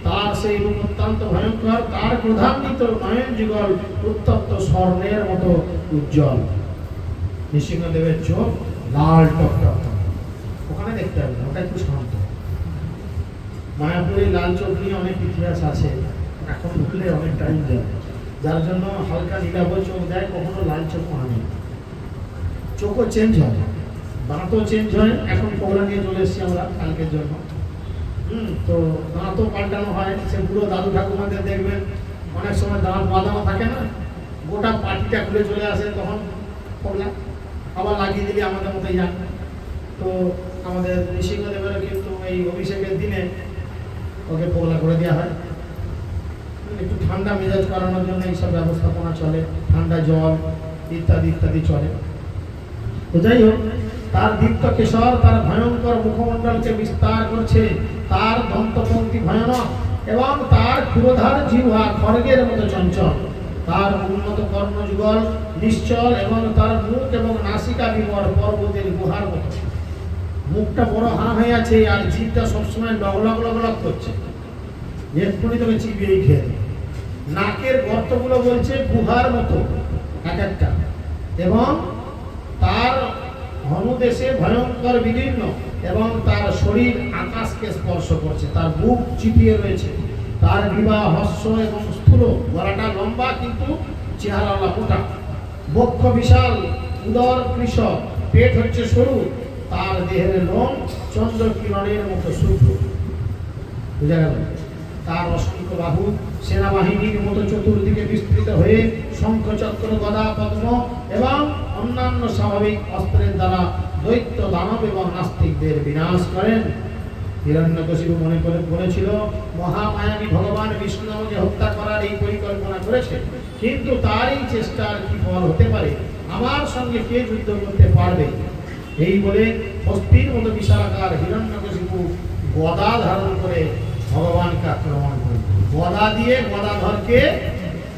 তার সেই রূপ অত্যন্ত ভয়ঙ্কর। তার ক্রোধান্বিত নয়ন যুগল উত্তপ্ত স্বর্ণের মতো উজ্জ্বল। নৃসিংহদেবের চোখ লাল টকটক। ওখানে দেখতে হবে, ওটা একটু শান্ত। মায়াপুরে লাল চোখ নিয়ে অনেক ইতিহাস আছে, এখন ঢুকলে অনেক টাইম যাবে, যার জন্য হালকা নীলাভ চোখ দেয়, কখনো লাল চোখ আনে। চোখও চেঞ্জ হয়, দাঁতও চেঞ্জ হয়। এখন পগলা নিয়ে চলে এসেছি আমরা কালকের জন্য। তো দাঁতও পাল্টানো হয়। সে পুরো দাদু ঠাকুমাদের দেখবেন অনেক সময় দাঁত বাঁধানো থাকে না, গোটা পাটিটা খুলে চলে আসে, তখন পগলা আবার লাগিয়ে দিলে আমাদের মতো যান। তো আমাদের নৃসিংহদেবেরও কিন্তু এই অভিষেকের দিনে ওকে পগলা করে দেওয়া হয়। একটু ঠান্ডা মেজাজ করানোর জন্য এইসব ব্যবস্থাপনা চলে, ঠান্ডা জল ইত্যাদি ইত্যাদি চলে। তো যাই হোক, তার দীপ্ত কেশর তার ভয়ঙ্কর মুখমণ্ডলকে বিস্তার করছে। তার দন্তপঙ্ক্তি ভয়ানক এবং তার ক্ষুরধার জিহ্বা খড়গের মতো চঞ্চল। তার উন্নত কর্ণযুগল নিশ্চল এবং তার মুখ এবং নাসিকা বিবর পর্বতের গুহার মতো। মুখটা বড় হাঁ হয়ে আছে আর জিভটা সবসময় লগলগ লগলগ করছে, এক্ষুনি তোকে চিবিয়েই খেয়ে। নাকের গর্তগুলো বলছে গুহার মতো এক একটা, এবং তার হনুদেশে ভয়ঙ্কর বিদীর্ণ এবং তার শরীর আকাশকে স্পর্শ করছে। তার বুক চিপিয়ে রয়েছে। তার বিবাহ হস্য এবং স্থূল, গলাটা লম্বা কিন্তু চেহারা মোটা। বক্ষ বিশাল, উদর কৃষক, পেট হচ্ছে সরু। তার দেহের লোম চন্দ্র কিরণের মতো শুভ্র। বুঝা গেল? তার অসংখ্য বাহু সেনাবাহিনীর মতো চতুর্দিকে বিস্তৃত হয়ে শঙ্খচক্র, গদা, পদ্ম এবং অন্যান্য স্বাভাবিক অস্ত্রের দ্বারা দৈত্য, দানব এবং নাস্তিকদের বিনাশ করেন। হিরণ্যকশিপু মনে করে বলেছিল, মহামায়াবী ভগবান বিষ্ণু আমাকে হত্যা করার এই পরিকল্পনা করেছে, কিন্তু তার এই চেষ্টার কি ফল হতে পারে? আমার সঙ্গে কে যুদ্ধ করতে পারবে? এই বলে হস্তির মতো বিশালাকার হিরণ্যকশিপু গদা ধারণ করে ভগবানকে আক্রমণ করে। গদা দিয়ে গদাধরকে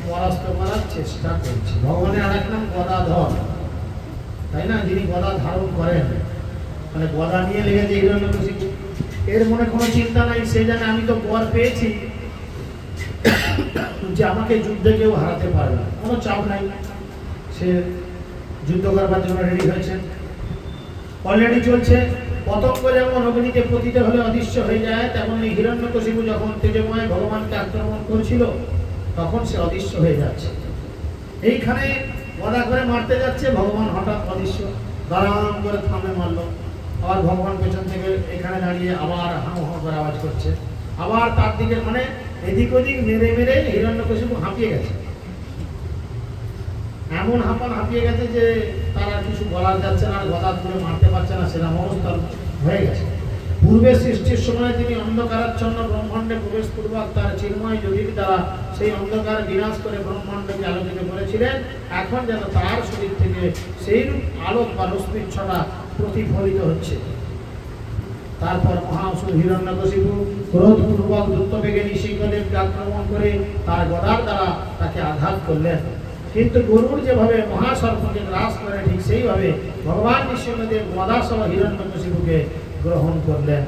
পরাস্ত করার চেষ্টা করছে। ভগবানের আরেক নাম গদাধর, তাই না? যিনি গদা ধারণ করেন, মানে গদা নিয়ে লেগেছে হিরণ্যকশিপু। এর মনে কোনো চিন্তা নাই, সে জানে আমি তো বর পেয়েছি যে আমাকে যুদ্ধে কেউ হারাতে পারবে না, কোনো চাপ নাই। সে যুদ্ধ করবার জন্য রেডি হয়েছে, অলরেডি চলছে। পতঙ্গ যেমন অগ্নিতে পতিত হলে অদৃশ্য হয়ে যায়, তেমনি হিরণ্যকশিপু যখন তেজময় ভগবানকে আক্রমণ করছিল তখন সে অদৃশ্য হয়ে যাচ্ছে। এইখানে গদা করে মারতে যাচ্ছে, ভগবান হঠাৎ অদৃশ্য, দাঁড়াম করে থামে মারল। আবার ভগবান পেছন থেকে এখানে দাঁড়িয়ে আবার হাঁ হাঁ করে আওয়াজ করছে। আবার তার দিকে মানে এদিক ওদিক মেরে মেরে হিরণ্যকশিপু হাঁপিয়ে গেছে। এমন হাঁপিয়ে গেছে যে তার আর কিছু বলার যাচ্ছে না, গদা তুলে মারতে পারছে না, সেরকম অবস্থা হয়ে গেছে। পূর্বে সৃষ্টির সময় তিনি অন্ধকারাচ্ছন্ন ব্রহ্মাণ্ডে প্রবেশ পূর্বক তার চিন্ময় জ্যোতির দ্বারা সেই অন্ধকার বিনাশ করে ব্রহ্মাণ্ডকে আলোকিত করেছিলেন। এখন যেন তার শরীর থেকে সেইরূপ আলোক বা রশ্মির ছটা প্রতিফলিত হচ্ছে। তারপর মহাসুর হিরণ্যকশিপু ক্রোধপূর্বক দ্রুত বেগে নৃসিংহদেবকে আক্রমণ করে তার গদার দ্বারা তাকে আঘাত করলেন। কিন্তু গরুর যেভাবে মহাসর্পকে গ্রাস করে ঠিক সেইভাবে ভগবান নৃসিংহদেব গদাসহ হিরণ্যকশিপুকে গ্রহণ করলেন।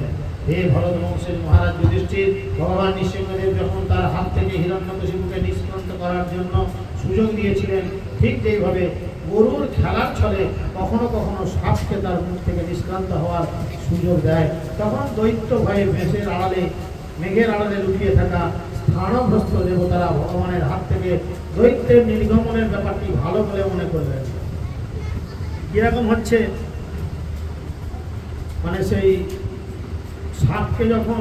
হে ভরত বংশের মহারাজ যুধিষ্ঠির, ভগবান নৃসিংহদেব যখন তার হাত থেকে হিরণ্যকশিপুকে নিষ্ক্রান্ত করার জন্য সুযোগ দিয়েছিলেন, ঠিক যেইভাবে গরুর খেলার ছলে কখনো কখনো সাপকে তার মুখ থেকে নিষ্ক্রান্ত হওয়ার সুযোগ দেয়, তখন দৈত্য ভয়ে মেঘের আড়ালে লুকিয়ে থাকা স্থানভ্রষ্ট দেবতারা ভগবানের হাত থেকে দৈত্যের নির্গমনের ব্যাপারটি ভালো বলে মনে করলেন। কিরকম হচ্ছে, মানে সেই সাপকে যখন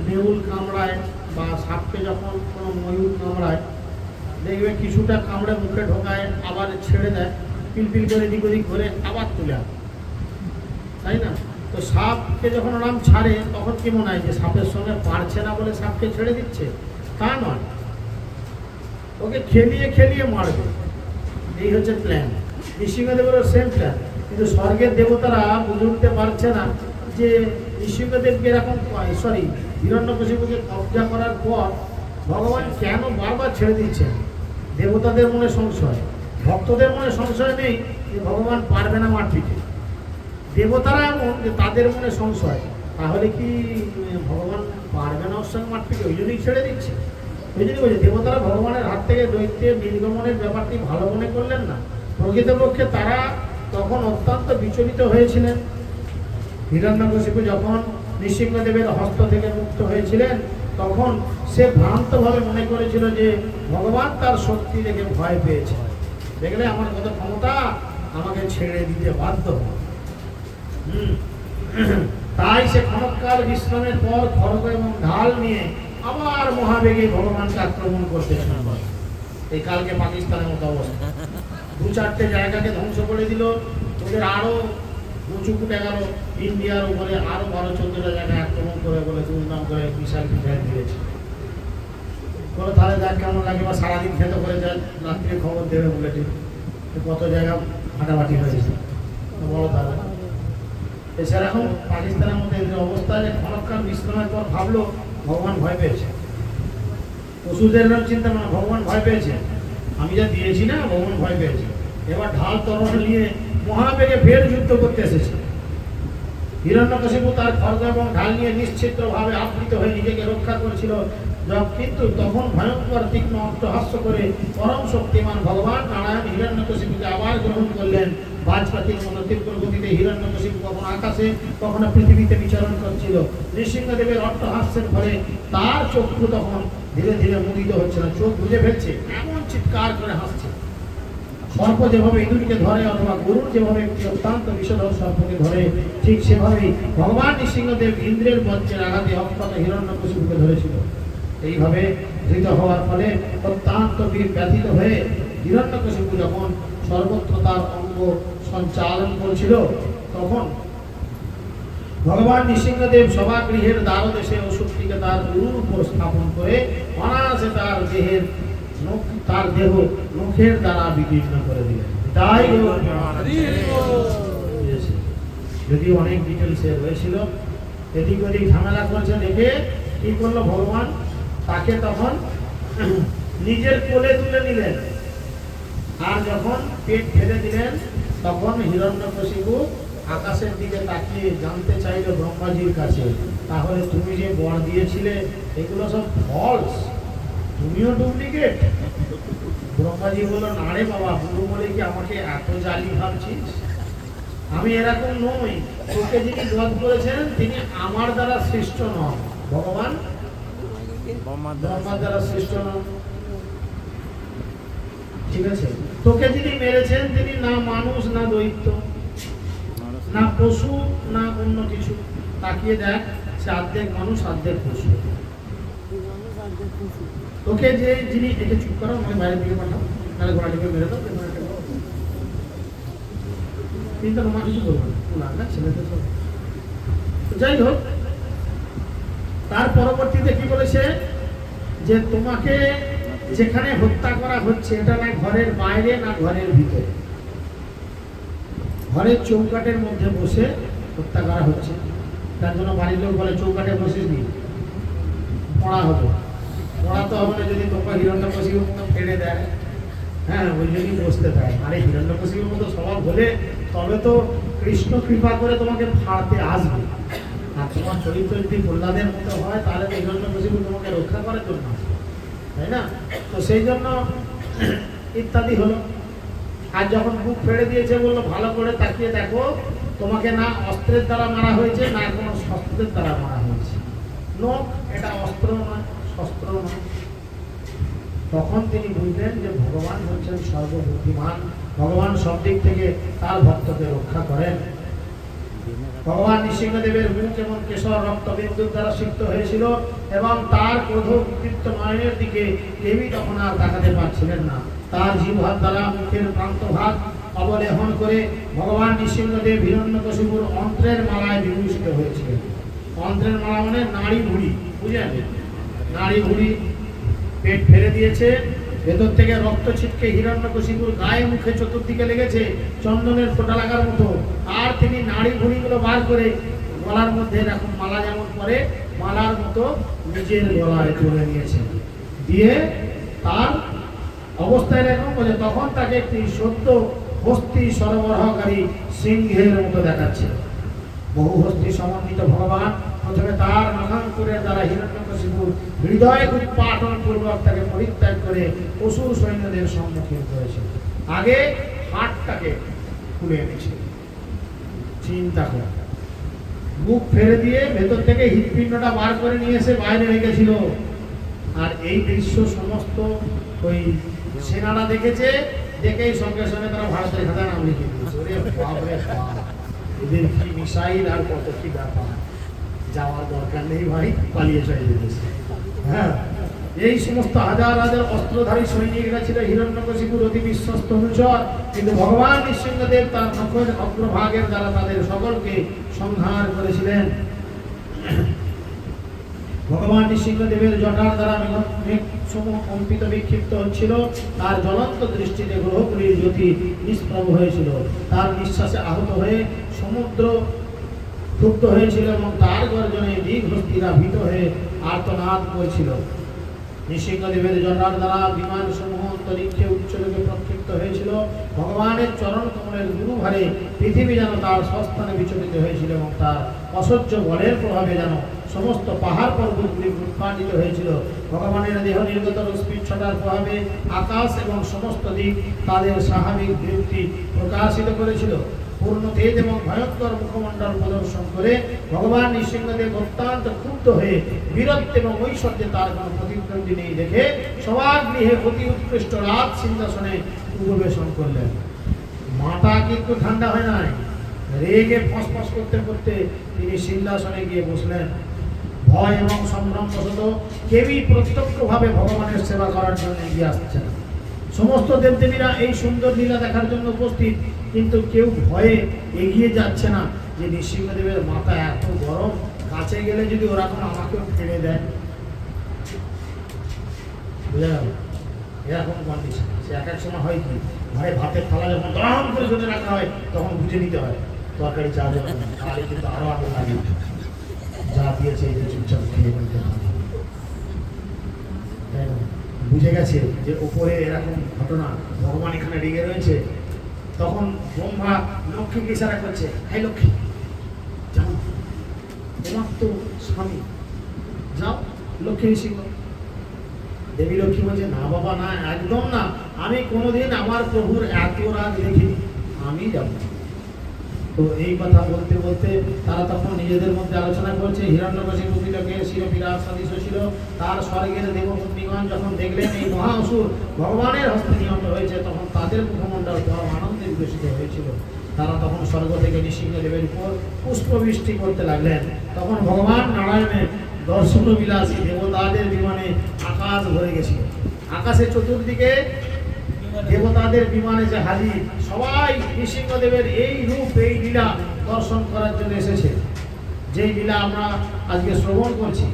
নেউল কামড়ায় বা সাপকে যখন কোনো ময়ূর কামড়ায়, দেখবে কিছুটা কামড়ে মুখে ঢোকায়, আবার ছেড়ে দেয়, পিলপিল করে এদিক ওদিক করে আবার তুলে আনে, তাই না? তো সাপকে যখন ওরাম ছাড়ে তখন কি মনে হয় যে সাপের সঙ্গে পারছে না বলে সাপকে ছেড়ে দিচ্ছে? তা নয়, ওকে খেলিয়ে খেলিয়ে মারবে, এই হচ্ছে প্ল্যান। নৃসিংহদেবেরও সেম প্ল্যান, কিন্তু স্বর্গের দেবতারা বুঝে উঠতে পারছে না যে নৃসিংহদেবকে এরকম হিরণ্যকশিপুকে কবজা করার পর ভগবান কেন বারবার ছেড়ে দিচ্ছেন। দেবতাদের মনে সংশয়, ভক্তদের মনে সংশয় নেই যে ভগবান পারবে না মারপিটে। দেবতারা এমন যে তাদের মনে সংশয়, তাহলে কি ভগবান পারবে না ওর সঙ্গে মারপিটে, ওই জন্যই ছেড়ে দিচ্ছে। ওই জন্যই বলছে দেবতারা ভগবানের হাত থেকে দৈত্যের নির্গমনের ব্যাপারটি ভালো মনে করলেন না। প্রকৃতপক্ষে তারা তখন অত্যন্ত বিচলিত হয়েছিলেন। হিরণ্যকশিপু যখন নৃসিংহদেবের হস্ত থেকে মুক্ত হয়েছিলেন, তখন সে ভ্রান্তভাবে মনে করেছিল যে ভগবান তার শক্তি দেখে ভয় পেয়েছে, দেখলে আমার কত ক্ষমতা, আমাকে ছেড়ে দিতে বাধ্য। তাই সে ক্ষণকাল বিশ্রামের পর খড়গ এবং ঢাল নিয়ে আবার মহাবেগে ভগবানকে আক্রমণ করতে শুরু করে। এই কালকে পাকিস্তানের মতো অবস্থা, 2-4টে জায়গাকে ধ্বংস করে দিল, ওদের আরো উঁচু ফুটে গেল, ইন্ডিয়ার উপরে আরো 12-14টা জায়গায় আক্রমণ করে বলে দুর্নাম করে বিশাল দিয়েছে। কোনো তাহলে দেখ কেমন লাগে, বা সারাদিন খেতে করে যায়, রাত্রে খবর দেবে বুলেটিন কত জায়গা ফাটাফাটি হয়েছে, বড় তাহলে। সেরকম পাকিস্তানের মধ্যে এদের অবস্থা যে ক্ষণকাল বিশ্রামের পর ভাবলো ভগবান ভয় পেয়েছে। পশুদের চিন্তা মানে ভগবান ভয় পেয়েছে, আমি যা দিয়েছি না, ভগবান ভয় পেয়েছে। এবার ঢাল তরবারি নিয়ে মহাবেগে ফের যুদ্ধ করতে এসেছে। হিরণ্যকশিপু তার খড়গ এবং ঢাল নিয়ে নিশ্চিত্রভাবে আবৃত হয়ে নিজেকে রক্ষা করেছিল, কিন্তু তখন ভয়ঙ্কর তীক্ষ্ণ অট্টহাস্য করে পরম শক্তিমান ভগবান নারায়ণ হিরণ্যকশিপুকে আবার গ্রহণ করলেন। বাজপাখির মতো তীব্র গতিতে হিরণ্যকশিপু কখনো আকাশে কখনো পৃথিবীতে বিচরণ করছিল। নৃসিংহদেবের অট্টহাস্যের ফলে তার চক্ষু তখন ধীরে ধীরে মুদিত হচ্ছে না, চোখ বুঝে ফেলছে, এমন চিৎকার করে হাসছে। সর্প যেভাবে ইঁদুরকে ধরে অথবা গরুর যেভাবে একটি অত্যন্ত বিষধর সর্পকে ধরে, ঠিক সেভাবেই ভগবান নৃসিংহদেব ইন্দ্রের বজ্রের আঘাতে অক্ষত হিরণ্যকশিপুকে ধরেছিল। এইভাবে ধৃত হওয়ার ফলে অত্যন্ত ব্যথিত হয়ে হিরণ্যকশিপু যখন সর্বত্র তার অঙ্গ সঞ্চালন করছিল, তখন ভগবান নৃসিংহদেব সভাগৃহের দ্বারদেশে অসুরটিকে তার গুরুর উপর স্থাপন করে অনায়াসে তার দেহ মুখের দ্বারা বিদীর্ণ করে দিলেন। তাই যদি অনেক ডিটেলসে রয়েছিল, এদিক ওদিক ঝামেলা করছে দেখে কি করলো ভগবান, তাকে তখন নিজের কোলে তুলে নিলেন, আর যখন পেট ফেলে দিলেন তখন হিরণ্যকশিপু আকাশের দিকে তাকিয়ে জানতে চাইল ব্রহ্মাজির কাছে, তাহলে তুমি যে বর দিয়েছিলে এগুলো সব ফলস, তুমিও ডুপ্লিকেট? ব্রহ্মাজি বলল, না রে বাবা, গুরু বলে কি আমাকে এত জালি ভাবছিস? আমি এরকম নই, তোকে যিনি বধ করেছেন তিনি আমার দ্বারা সৃষ্ট নন, ভগবান ব্রহ্মার দ্বারা সৃষ্ট নন, ঠিক আছে? তোকে যিনি মেরেছেন তিনি না মানুষ, না দৈত্য, না পশু, না অন্য কিছু। তাকিয়ে দেখ, সে অর্ধেক মানুষ অর্ধেক পশু। তোকে যে যিনি, একে চুপ করো, আমাকে বাইরের দিকে পাঠাও, নাহলে ঘোড়াটিকে মেরে দাও। কিন্তু তোমার কিছু বলবো না, ছেলেদের সব। যাই হোক, তার পরবর্তীতে কি বলেছে যে তোমাকে যেখানে হত্যা করা হচ্ছে এটা না ঘরের বাইরে না ঘরের ভিতরে, ঘরের চৌকাটের মধ্যে বসে হত্যা করা হচ্ছে। তার জন্য বাড়ির লোক বলে চৌকাটে বসিস নি, পড়া হবে। পড়া তো হবে না যদি তোমার হিরণ্যকশিপু ফেলে দেয়, হ্যাঁ, ওই জন্যই বসতে দেয়। আরে হিরণ্যকশিপুর মতো স্বভাব হলে তবে তো কৃষ্ণ কৃপা করে তোমাকে ফাড়তে আসবে। আর তোমার চরিত্র যদি প্রহ্লাদের মতো হয় তাহলে তো হিরণ্যকশিপুর তোমাকে রক্ষা করার জন্য আসবে, তাই না? তো সেই জন্য ইত্যাদি হলো। আর যখন বুক ফেড়ে দিয়েছে বললো ভালো করে তাকিয়ে দেখো, তোমাকে না অস্ত্রের দ্বারা মারা হয়েছে না কোনো শস্ত্রের দ্বারা মারা হয়েছে। নখ এটা অস্ত্র নয়, শস্ত্র নয়। তখন তিনি বুঝলেন যে ভগবান হচ্ছেন সর্ববুদ্ধিমান, ভগবান সব দিক থেকে তার ভক্তকে রক্ষা করেন। ভগবান নৃসিংহদেবের মুখ এবং কেশর রক্তবিন্দুর দ্বারা সিক্ত হয়েছিল এবং তার ক্রোধ উদ্দীপ্ত নয়নের দিকে কেউই তখন আর তাকাতে পারছিলেন না। তার জিহ্বার দ্বারা মুখের প্রান্তভাগ অবলেহন করে ভগবান নৃসিংহদেব হিরণ্যকশিপুর অন্ত্রের মালায় বিভূষিত হয়েছিলেন। অন্ত্রের মালা মানে নাড়ি ভুড়ি, বুঝলেন? নাড়ি ভুড়ি পেট ফেলে দিয়েছে, ভেতর থেকে রক্ত ছিটকে হিরণ্যকশিপুর গায়ে মুখে চতুর্দিকে লেগেছে চন্দনের ফোঁটা লাগার মতো। আর তিনি নাড়ি ভুড়িগুলো বার করে গলার মধ্যে এরকম মালা যেমন পরে মালার মতো নিজের গলায় তুলে নিয়েছেন। দিয়ে তার অবস্থায় এরকম বলে তখন তাকে একটি সত্য হস্তি সরবরাহকারী সিংহের মতো দেখাচ্ছে। বহু হস্তি সমন্বিত ভগবান প্রথমে তার মহাঙ্কুরের দ্বারা হিরণ্যকশিপুর হৃদয় উৎপাটন পূর্বক তাকে পরিত্যাগ করে অসুর সৈন্যদের সম্মুখীন করেছে। আগে হাতটাকে খুলে এনেছে, চিন্তা করে মুখ ফেলে দিয়ে ভেতর থেকে হৃৎপিণ্ডটা বার করে নিয়ে এসে বাইরে রেখেছিল। আর এই দৃশ্য সমস্ত ওই সেনারা দেখেছে, দেখেই সঙ্গে সঙ্গে তারা ভারতের খাতায় নাম লিখে দিয়েছে। এদের কি মিসাইল আর কত কি ব্যাপার, যাওয়ার দরকার নেই ভাই, পালিয়ে চলে যেতেছে। হ্যাঁ, এই সমস্ত হাজার হাজার অস্ত্রধারী সৈনিকরা ছিল হিরণ্যকশিপুর অতি বিশ্বস্ত অনুচর, কিন্তু ভগবান নৃসিংহদেব তার নখের অগ্রভাগের দ্বারা তাদের সকলকে সংহার করেছিলেন। ভগবান নৃসিংহদেবের জটার দ্বারা মেঘসমূহ কম্পিত বিক্ষিপ্ত হচ্ছিল, তার জ্বলন্ত দৃষ্টিতে গ্রহগুলির জ্যোতি নিষ্প্রভ হয়েছিল, তার নিঃশ্বাসে আহত হয়ে সমুদ্র ক্ষুব্ধ হয়েছিল এবং তার গর্জনে দিগ্হস্তিরা ভীত হয়ে আর্তনাদ করছিল। নৃসিংহদেবের জটার দ্বারা বিমান সমূহ অন্তরিক্ষে উচ্চলোকে প্রক্ষিপ্ত হয়েছিল। ভগবানের চরণ কমলের গুরুভারে পৃথিবী যেন তার স্বস্থানে বিচলিত হয়েছিল এবং তার অসহ্য বলের প্রভাবে যেন সমস্ত পাহাড় পর্বতগুলি উৎপাদিত হয়েছিল। ভগবানের দেহ নির্গত রশ্মিচ্ছটার প্রভাবে আকাশ এবং সমস্ত দিক তাদের স্বাভাবিক বৃত্তি প্রকাশিত করেছিল। পূর্ণ তেজ এবং ভয়ঙ্কর মুখমণ্ডল প্রদর্শন করে ভগবান নৃসিংহদেব অত্যন্ত ক্ষুব্ধ হয়ে বীরত্ব এবং ঐশ্বর্যে তার কোনো প্রতিদ্বন্দ্বী নেই দেখে সবার গৃহে অতি উৎকৃষ্ট রাজ সিংহাসনে উপবেশন করলেন। মাথা কিন্তু ঠান্ডা হয় নাই, রেগে ফসফস করতে করতে তিনি সিংহাসনে গিয়ে বসলেন। ভয় এবং সম্ভ্রমবশত কেউই প্রত্যক্ষভাবে ভগবানের সেবা করার জন্য এগিয়ে আসছে না। সমস্ত দেবদেবীরা এই সুন্দর লীলা দেখার জন্য উপস্থিত, কিন্তু কেউ ভয়ে এগিয়ে যাচ্ছে না যে নৃসিংহদেবের মাথা এত গরম, কাছে গেলে যদি ওরা কোনো আমাকেও ফেলে দেয়। বুঝা গেল? এরকম কন্ডিশন। সে এক এক সময় হয় কি, ঘরে ভাতের থালা যখন দম করে জন্য রাখা হয় তখন বুঝে নিতে হয় তরকারি চা দেওয়া না, তাহলে কিন্তু আরো আগুন লাগে। যা দিয়েছে এই যে চুপচাপ খেয়ে বলতে হবে। বুঝে গেছে যে উপরে এরকম ঘটনা, ভগবান এখানে রেগে রয়েছে। তখন ব্রহ্মা লক্ষ্মীকে ইশারা করছে, হাই লক্ষ্মী যাও, তোমার তো স্বামী, যাও লক্ষ্মী শিখো। দেবী লক্ষ্মী বলছে, না বাবা না, একদম না, আমি কোনোদিন আমার প্রভুর এত রাগ দেখিনি, আমি যাব। তো এই কথা বলতে বলতে তারা তখন নিজেদের মধ্যে আলোচনা করছে। হিরণ্যকশিপু তিলকে শিরোপিরাজ সদৃশ ছিল, তার স্বর্গের দেবপত্নীগণ যখন দেখলেন এই মহা অসুর ভগবানের হস্তে নিহত হয়েছে, তখন তাদের মুখমণ্ডল বড় আনন্দে বিকশিত হয়েছিল। তারা তখন স্বর্গ থেকে নৃসিংহদেবের উপর পুষ্পবৃষ্টি করতে লাগলেন। তখন ভগবান নারায়ণের দর্শন বিলাসী দেবতাদের বিমানে আকাশ ভরে গেছিল। আকাশে চতুর্দিকে দেবতাদের বিমানে যে হাজির, সবাই নৃসিংহদেবের এই রূপ এই লীলা দর্শন করার জন্য এসেছে, যেই লীলা আমরা আজকে শ্রবণ করছি।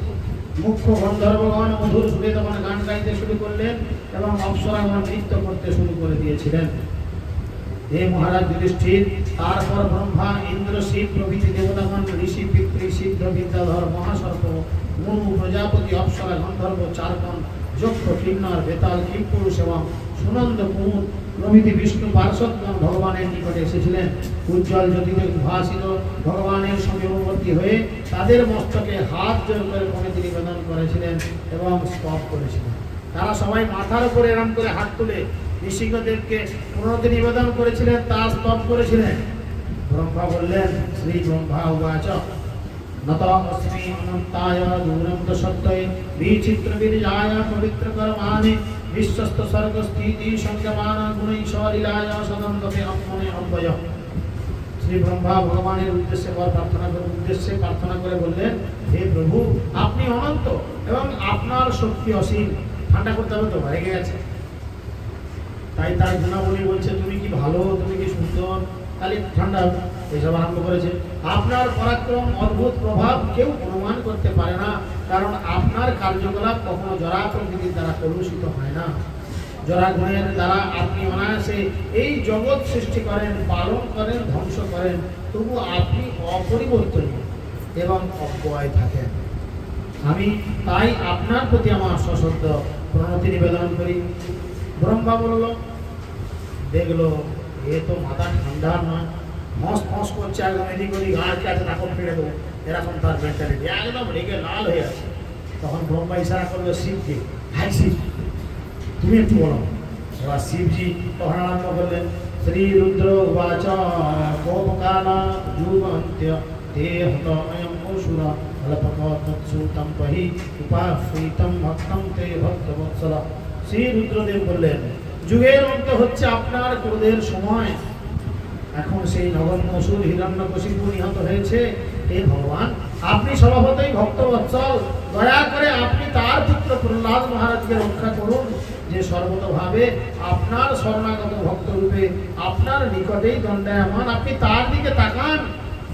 মুখ্য গন্ধর্বগণ মধুর সুরে তখন গান গাইতে শুরু করলেন এবং অপ্সরাগণ নৃত্য করতে শুরু করে দিয়েছিলেন। হে মহারাজ যুধিষ্ঠির, তারপর ব্রহ্মা, ইন্দ্র, শিব প্রভৃতি দেবতাগণ, ঋষি, পিতৃ, সিদ্ধ, বিদ্যাধর, মহাসর্প, মনু, প্রজাপতি, অপ্সরা, গন্ধর্ব, চারকন, যক্ষ, কিন্নর, বেতাল, কিংপুরুষ এবং সুনন্দ, কুমুদ প্রভৃতি বিষ্ণু পার্শ্বদগণ ভগবানের নিকটে এসেছিলেন। উজ্জ্বল জ্যোতিতে ভাসিত ভগবানের সমীপবর্তী হয়ে তাদের মস্তকে হাত জোর করে প্রণতি নিবেদন করেছিলেন এবং স্তব করেছিলেন। তারা সবাই মাথার উপরে এরম করে হাত তুলে ঋষিকদেবকে প্রণতি নিবেদন করেছিলেন, তা স্তব করেছিলেন। ব্রহ্মা বললেন, শ্রী ব্রহ্মা উবাচ নতমস্মি অনন্তায় দূরন্ত সত্যয়ে বিচিত্র বিরায় পবিত্র কর্মাণি বিশ্বস্ত স্বর্গস্থিতি সংযমান গুণৈশ্বরীলায় সদন্তকে আত্মনে অব্যয়। শ্রী ব্রহ্মা ভগবানের উদ্দেশ্যে প্রার্থনা করে বললেন, হে প্রভু, আপনি অনন্ত এবং আপনার শক্তি অসীম। ঠান্ডা করতে হবে তো, রেগে গেছে। তাই তার গুণাবলী বলছে, তুমি কি ভালো, তুমি কি সুন্দর, খালি ঠান্ডা এসব আরম্ভ করেছে। আপনার পরাক্রম, অদ্ভুত প্রভাব কেউ অনুমান করতে পারে না, কারণ আপনার কার্যকলাপ কখনো জরা প্রকৃতির দ্বারা কলুষিত হয় না। জরা গুণের দ্বারা আপনি অনায়াসে এই জগৎ সৃষ্টি করেন, পালন করেন, ধ্বংস করেন, তবু আপনি অপরিবর্তনীয় এবং অব্যয় থাকেন। আমি তাই আপনার প্রতি আমার সশ্রদ্ধ প্রণতি নিবেদন করি। ব্রহ্মা বলল, দেখলো এ তো মাথা ঠান্ডা নয়, মস ফস করছে, একদম এদিক ওদিক গাছ কাছে তাকে ফেলে দেবো, এরকম তার মেন্টালিটি, একদম রেগে লাল হয়ে আছে। তখন ব্রহ্মা ইশারা করলো শিবকে, হাই শিব, তুমি একটু বলো। এবার শিবজি তখন আরম্ভ করলেন, শ্রী রুদ্র উবাচ কোপকাল যুগন্ত্য তে হত অয়ং অসুর অল্পকৎসুতম পহি উপাশ্রিতম ভক্তম তে ভক্তবৎসল। শ্রী রুদ্রদেব বললেন, যুগের অন্ত হচ্ছে আপনার ক্রোধের সময়। এখন সেই নগণ্য অসুর হিরণ্যকশিপু নিহত হয়েছে। হে ভগবান, আপনি স্বভাবতই ভক্তবৎসল, দয়া করে আপনি তার পুত্র প্রহ্লাদ মহারাজকে রক্ষা করুন, যে সর্বতভাবে আপনার শরণাগত ভক্ত রূপে আপনার নিকটেই দণ্ডায়মান। আপনি তার দিকে তাকান।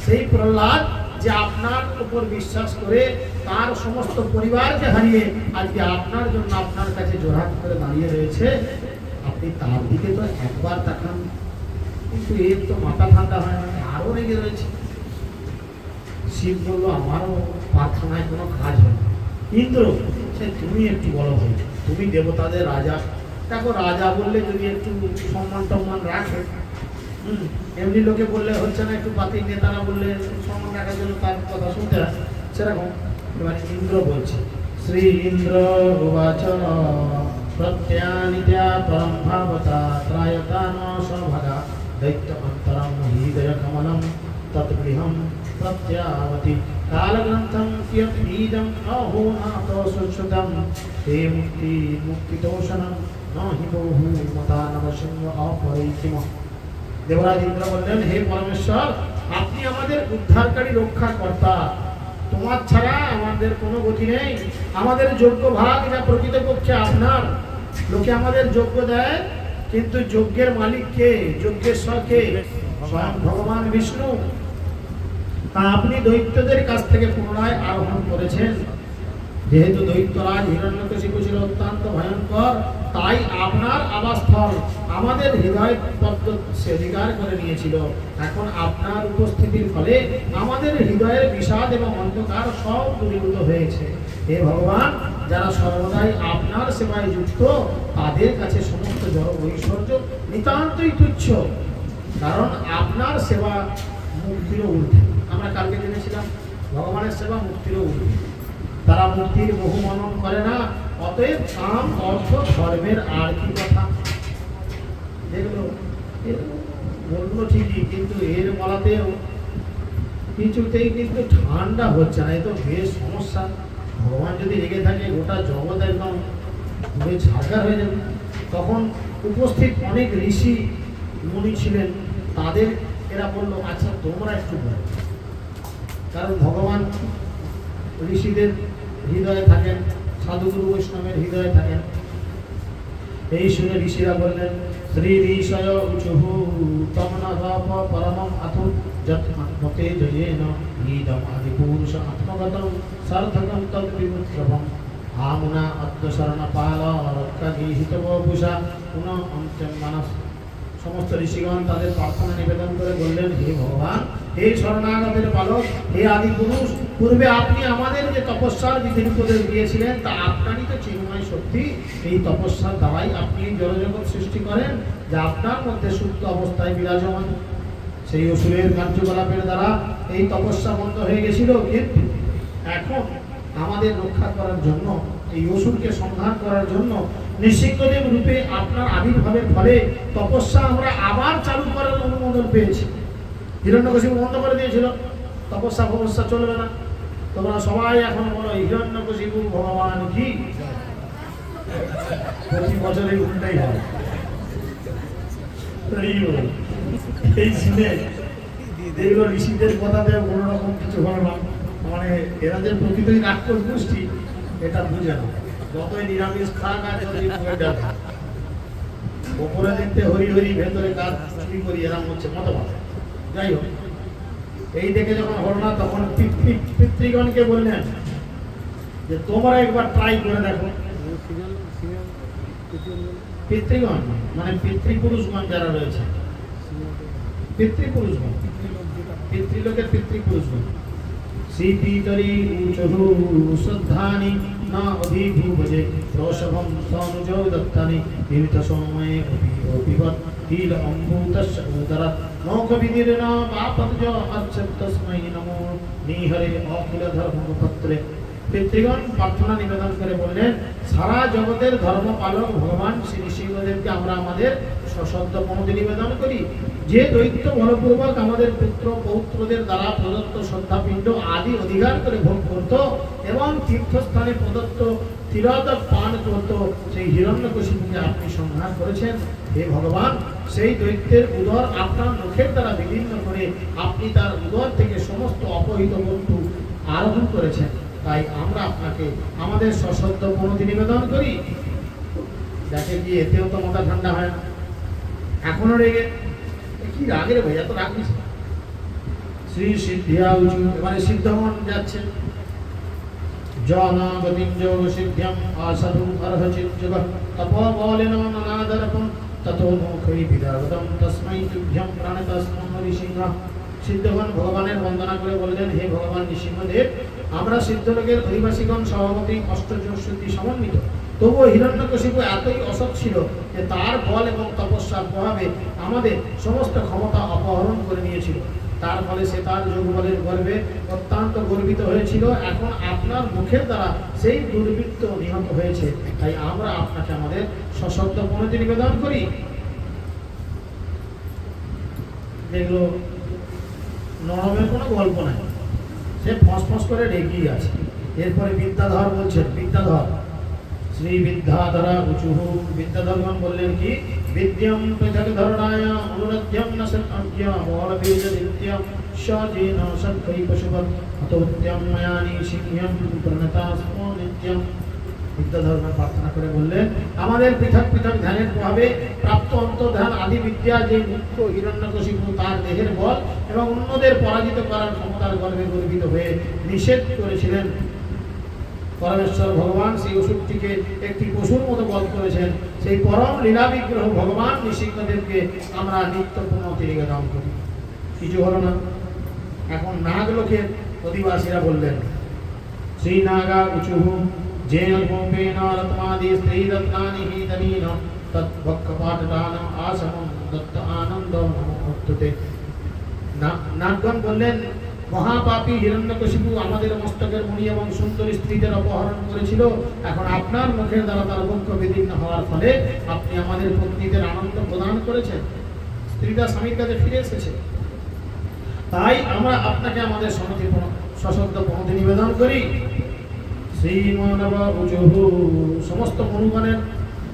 সেই প্রহ্লাদ যে আপনার উপর বিশ্বাস করে তার সমস্ত পরিবারকে হারিয়ে আজকে আপনার জন্য আপনার কাছে জোড়হাত করে দাঁড়িয়ে রয়েছে, আপনি তার দিকে তো একবার তাকান। কিন্তু এর তো মাথা ঠান্ডা হয় না, আরো রেগে রয়েছে। শিব বললো, আমারও প্রার্থনায় কোনো কাজ হয় না। ইন্দ্র, সে তুমি একটু বড় হয়ে, তুমি দেবতাদের রাজা। দেখো, রাজা বললে যদি একটু সম্মান টম্মান রাখে, এমনি লোকে বললে হচ্ছে না, একটু পাতি নেতারা বললে সম্মান রাখার জন্য তার কথা শুনতে হয়, সেরকম। এবার ইন্দ্র বলছে, শ্রী ইন্দ্র উবাচ প্রত্যানিত্য পরম ভাবতা ত্রায়তান সৌভাগা দৈত্য অন্তরম হৃদয় কমলম তৎগৃহম প্রত্যাবতি কালগ্রন্থম কিয়ৎ বীজম অহো নাতো সুশ্রুতম তে মুক্তি মুক্তিতোষণম নহি বহু মতা নবসিংহ অপরিচিম। দেবরাজ ইন্দ্র বললেন, হে পরমেশ্বর, আপনি আমাদের উদ্ধারকারী রক্ষাকর্তা। তোমার ছাড়া আমাদের কোনো গতি নেই। আমাদের যোগ্য ভাগ যা প্রকৃতপক্ষে আপনার। লোকে আমাদের যোগ্য দেয়, কিন্তু যজ্ঞের মালিক কে? যজ্ঞেশ্বর কে? স্বয়ং ভগবান বিষ্ণু। তা আপনি দৈত্যদের কাছ থেকে পুনরায় আরোহণ করেছেন। যেহেতু দৈত্যরাজ হিরণ্যকশিপু ছিল অত্যন্ত ভয়ঙ্কর, তাই আপনার আবাসস্থল আমাদের হৃদয় পদ্ম সে অধিকার করে নিয়েছিল। এখন আপনার উপস্থিতির ফলে আমাদের হৃদয়ের বিষাদ এবং অন্ধকার সব দূরীভূত হয়েছে। হে ভগবান, যারা সর্বদাই আপনার সেবায় যুক্ত, তাদের কাছে সমস্ত জড় ঐশ্বর্য নিতান্তই তুচ্ছ, কারণ আপনার সেবা মুক্তিরও ঊর্ধ্বে। আমরা কালকে জেনেছিলাম ভগবানের সেবা মুক্তিরও ঊর্ধ্বে। তারা মুক্তির বহু মনন করে না। অতএব কাম অর্থ ধর্মের আর কি কথা। দেখলো, বললো ঠিকই, কিন্তু এর বলাতেও কিছুতেই কিন্তু ঠান্ডা হচ্ছে না। এ তো বেশ সমস্যা। ভগবান যদি রেগে থাকে, গোটা জগৎ একদম ঘুরে ঝাড়খার হয়ে যাবে। তখন উপস্থিত অনেক ঋষি মুনি ছিলেন, তাদের এরা বললো, আচ্ছা তোমরা একটু বলো। কারণ ভগবান ঋষিদের হৃদয়ে থাকেন, সাধুগুরু বৈষ্ণবের হৃদয়ে থাকেন। এই শুনে ঋষিরা বললেন, শ্রী ঋষয় উচুহু তমনাভাব পরমম আথু যৎমতে জয়েন ঈদম আদিপুরুষ আত্মগতম সার্থকম তদ্বিমুত্রভম আমুনা অদ্য শরণপাল রক্ষাগীহিতবপুষা পুনঃ অন্ত্যম মানস সমস্ত ঋষিগণ তাদের প্রার্থনা নিবেদন করে বললেন, হে ভগবান, হে শরণাগতের পালক, হে আদি পুরুষ, পূর্বে আপনি আমাদের যে তপস্যার বিধি উপদেশ দিয়েছিলেন তা আপনারই তো চিন্ময় শক্তি। এই তপস্যার দ্বারাই আপনি এই জড়জগৎ সৃষ্টি করেন, যা আপনার মধ্যে সুপ্ত অবস্থায় বিরাজমান। সেই অসুরের কার্যকলাপের দ্বারা এই তপস্যা বন্ধ হয়ে গেছিল, কিন্তু এখন আমাদের রক্ষা করার জন্য, এই অসুরকে সংহার করার জন্য নৃসিংহদেব রূপে আপনার আবির্ভাবের ফলে তপস্যা আমরা আবার চালু করার অনুমোদন পেয়েছি। হিরণ্যকশিপু বন্ধ করে দিয়েছিল, তপস্যা চলবে না। তোমরা সবাই এখন বলো হিরণ্যকশিপু ভগবান কি। প্রতি বছরই উল্টাই হয়। এই শুনে এগুলো ঋষিদের কথাতে কোনোরকম কিছু হলো না। মানে এরা যে প্রকৃতই রাক্ষস গোষ্ঠী এটা বুঝে না। যতই নিরামিষ খাক আর যতই ওপরে দেখতে হরি হরি, ভেতরে কাজ চুরি করি, এরকম হচ্ছে মতবাদ। যাই হোক, এই দেখে যখন হল না তখন পিতৃগণকে বললেন যে তোমরা একবার ট্রাই করে দেখো। পিতৃগণ মানে পিতৃপুরুষগণ যারা রয়েছে, পিতৃপুরুষগণ, পিতৃলোকের পিতৃপুরুষগণ। শ্রীপীতরি উচহু শ্রদ্ধানি না অধিভূভজে রোষভম তনুজো দত্তানি বিবিধ সময়ে অপিবৎ তিল অম্বুতস্য উদরাৎ নৌকবিদির্ন বাপত্য অচ্ছত্তস্मै নমো নিহরে অখিল ধর্মপত্রে। পিতৃগণ প্রার্থনা নিবেদন করে বললেন, সারা জগতের ধর্ম পালক ভগবান শ্রী নৃসিংহদেবকে আমরা আমাদের সশ্রদ্ধ প্রণতি নিবেদন করি। যে দৈত্য বলপূর্বক আমাদের পুত্র পৌত্রদের দ্বারা প্রদত্ত শ্রদ্ধাপিণ্ড আদি অধিকার করে ভোগ করত এবং তীর্থস্থানে প্রদত্ত তিলক পান করত, সেই হিরণ্যকশিপুকে আপনি সংহার করেছেন। হে ভগবান, সেই দৈত্যের উদর আপনার মুখের দ্বারা বিলীন করে আপনি তার উদর থেকে সমস্ত অপহৃত বস্তু আরোহণ করেছেন। তাই আমরা আপনাকে আমাদের সশ্রদ্ধ প্রণতি নিবেদন করি। দেখে কি এতেও তো মাথা ঠান্ডা হয় না, এখনো রেগে। কি রাগের ভাই, এত রাগ দিচ্ছে। শ্রী সিদ্ধিয়া উঁচু, এবারে সিদ্ধগণ যাচ্ছে। জনাগতিম যোগ সিদ্ধ্যম আসাধু অর্হচিত যোগ তপোবলেন নানাদর্পম ততো মুখৈ বিদাগতম তস্मै তুভ্যম প্রাণতস্মং নৃসিংহ। সিদ্ধগণ ভগবানের বন্দনা করে বললেন, হে ভগবান নৃসিংহদেব, আমরা সিদ্ধলোকের অধিবাসীগণ সভাপতি অষ্টযোগশুদ্ধি সমন্বিত, তবুও হিরণ্যকশিপু এতই অসৎ ছিল যে তার বল এবং তপস্যার প্রভাবে আমাদের সমস্ত ক্ষমতা অপহরণ করে নিয়েছিল। তার ফলে সে তার যোগবলের গর্বে অত্যন্ত গর্বিত হয়েছিল। এখন আপনার মুখের দ্বারা সেই দুর্বৃত্ত নিহত হয়েছে, তাই আমরা আপনাকে আমাদের সশ্রদ্ধ প্রণতি নিবেদন করি। দেখলো নরমের কোনো গল্প নাই, সে ফস করে রেগেই আছে। এরপরে বিদ্যাধর বলছেন, বিদ্যাধর শ্রী বিদ্যাধরা উচুহ। বিদ্যাধরগণ বললেন কি, বিদ্যম পৃথক ধরণায় অনুরধ্যম ন সৎজ্ঞ বলবীজ দিত্যম সজেন সৎকৈ পশুবৎ অতোত্যম ময়ানি সিংহম প্রণতাস্ম নিত্যম। বিদ্যাধরগণ প্রার্থনা করে বললেন, আমাদের পৃথক পৃথক ধ্যানের প্রভাবে প্রাপ্ত অন্তর্ধান আদি বিদ্যা যে মুখ্য হিরণ্যকশিপু তার দেহের বল এবং অন্যদের পরাজিত করার ক্ষমতার গর্বে গর্বিত হয়ে নিষেধ করেছিলেন। পরমেশ্বর ভগবান সেই অসুরটিকে একটি পশুর মতো বধ করেছেন। সেই পরম লীলা বিগ্রহ ভগবান নৃসিংহদেবকে আমরা নিত্য প্রণতি নিবেদন করি। কিছু হলো না। এখন নাগলোকের অধিবাসীরা বললেন, শ্রী নাগা উচুহ যেন গোপেন রত্মাদি স্ত্রী রত্নানি হি দনীন তদ্ভক্কপাটদান আসমম দত্ত আনন্দ মুক্ততে। নাগগণ বললেন, মহাপাপী হিরণ্যকশিপু আমাদের মস্তকের মণি এবং সুন্দরী স্ত্রীদের অপহরণ করেছিল। এখন আপনার মুখের দ্বারা তার বক্ষ বিদীর্ণ হওয়ার ফলে আপনি আমাদের পত্নীদের আনন্দ প্রদান করেছেন, স্ত্রীরা স্বামীর কাছে ফিরে এসেছে। তাই আমরা আপনাকে আমাদের সশ্রদ্ধ প্রণতি নিবেদন করি। শ্রীমানব উচুহু, সমস্ত মনুগণের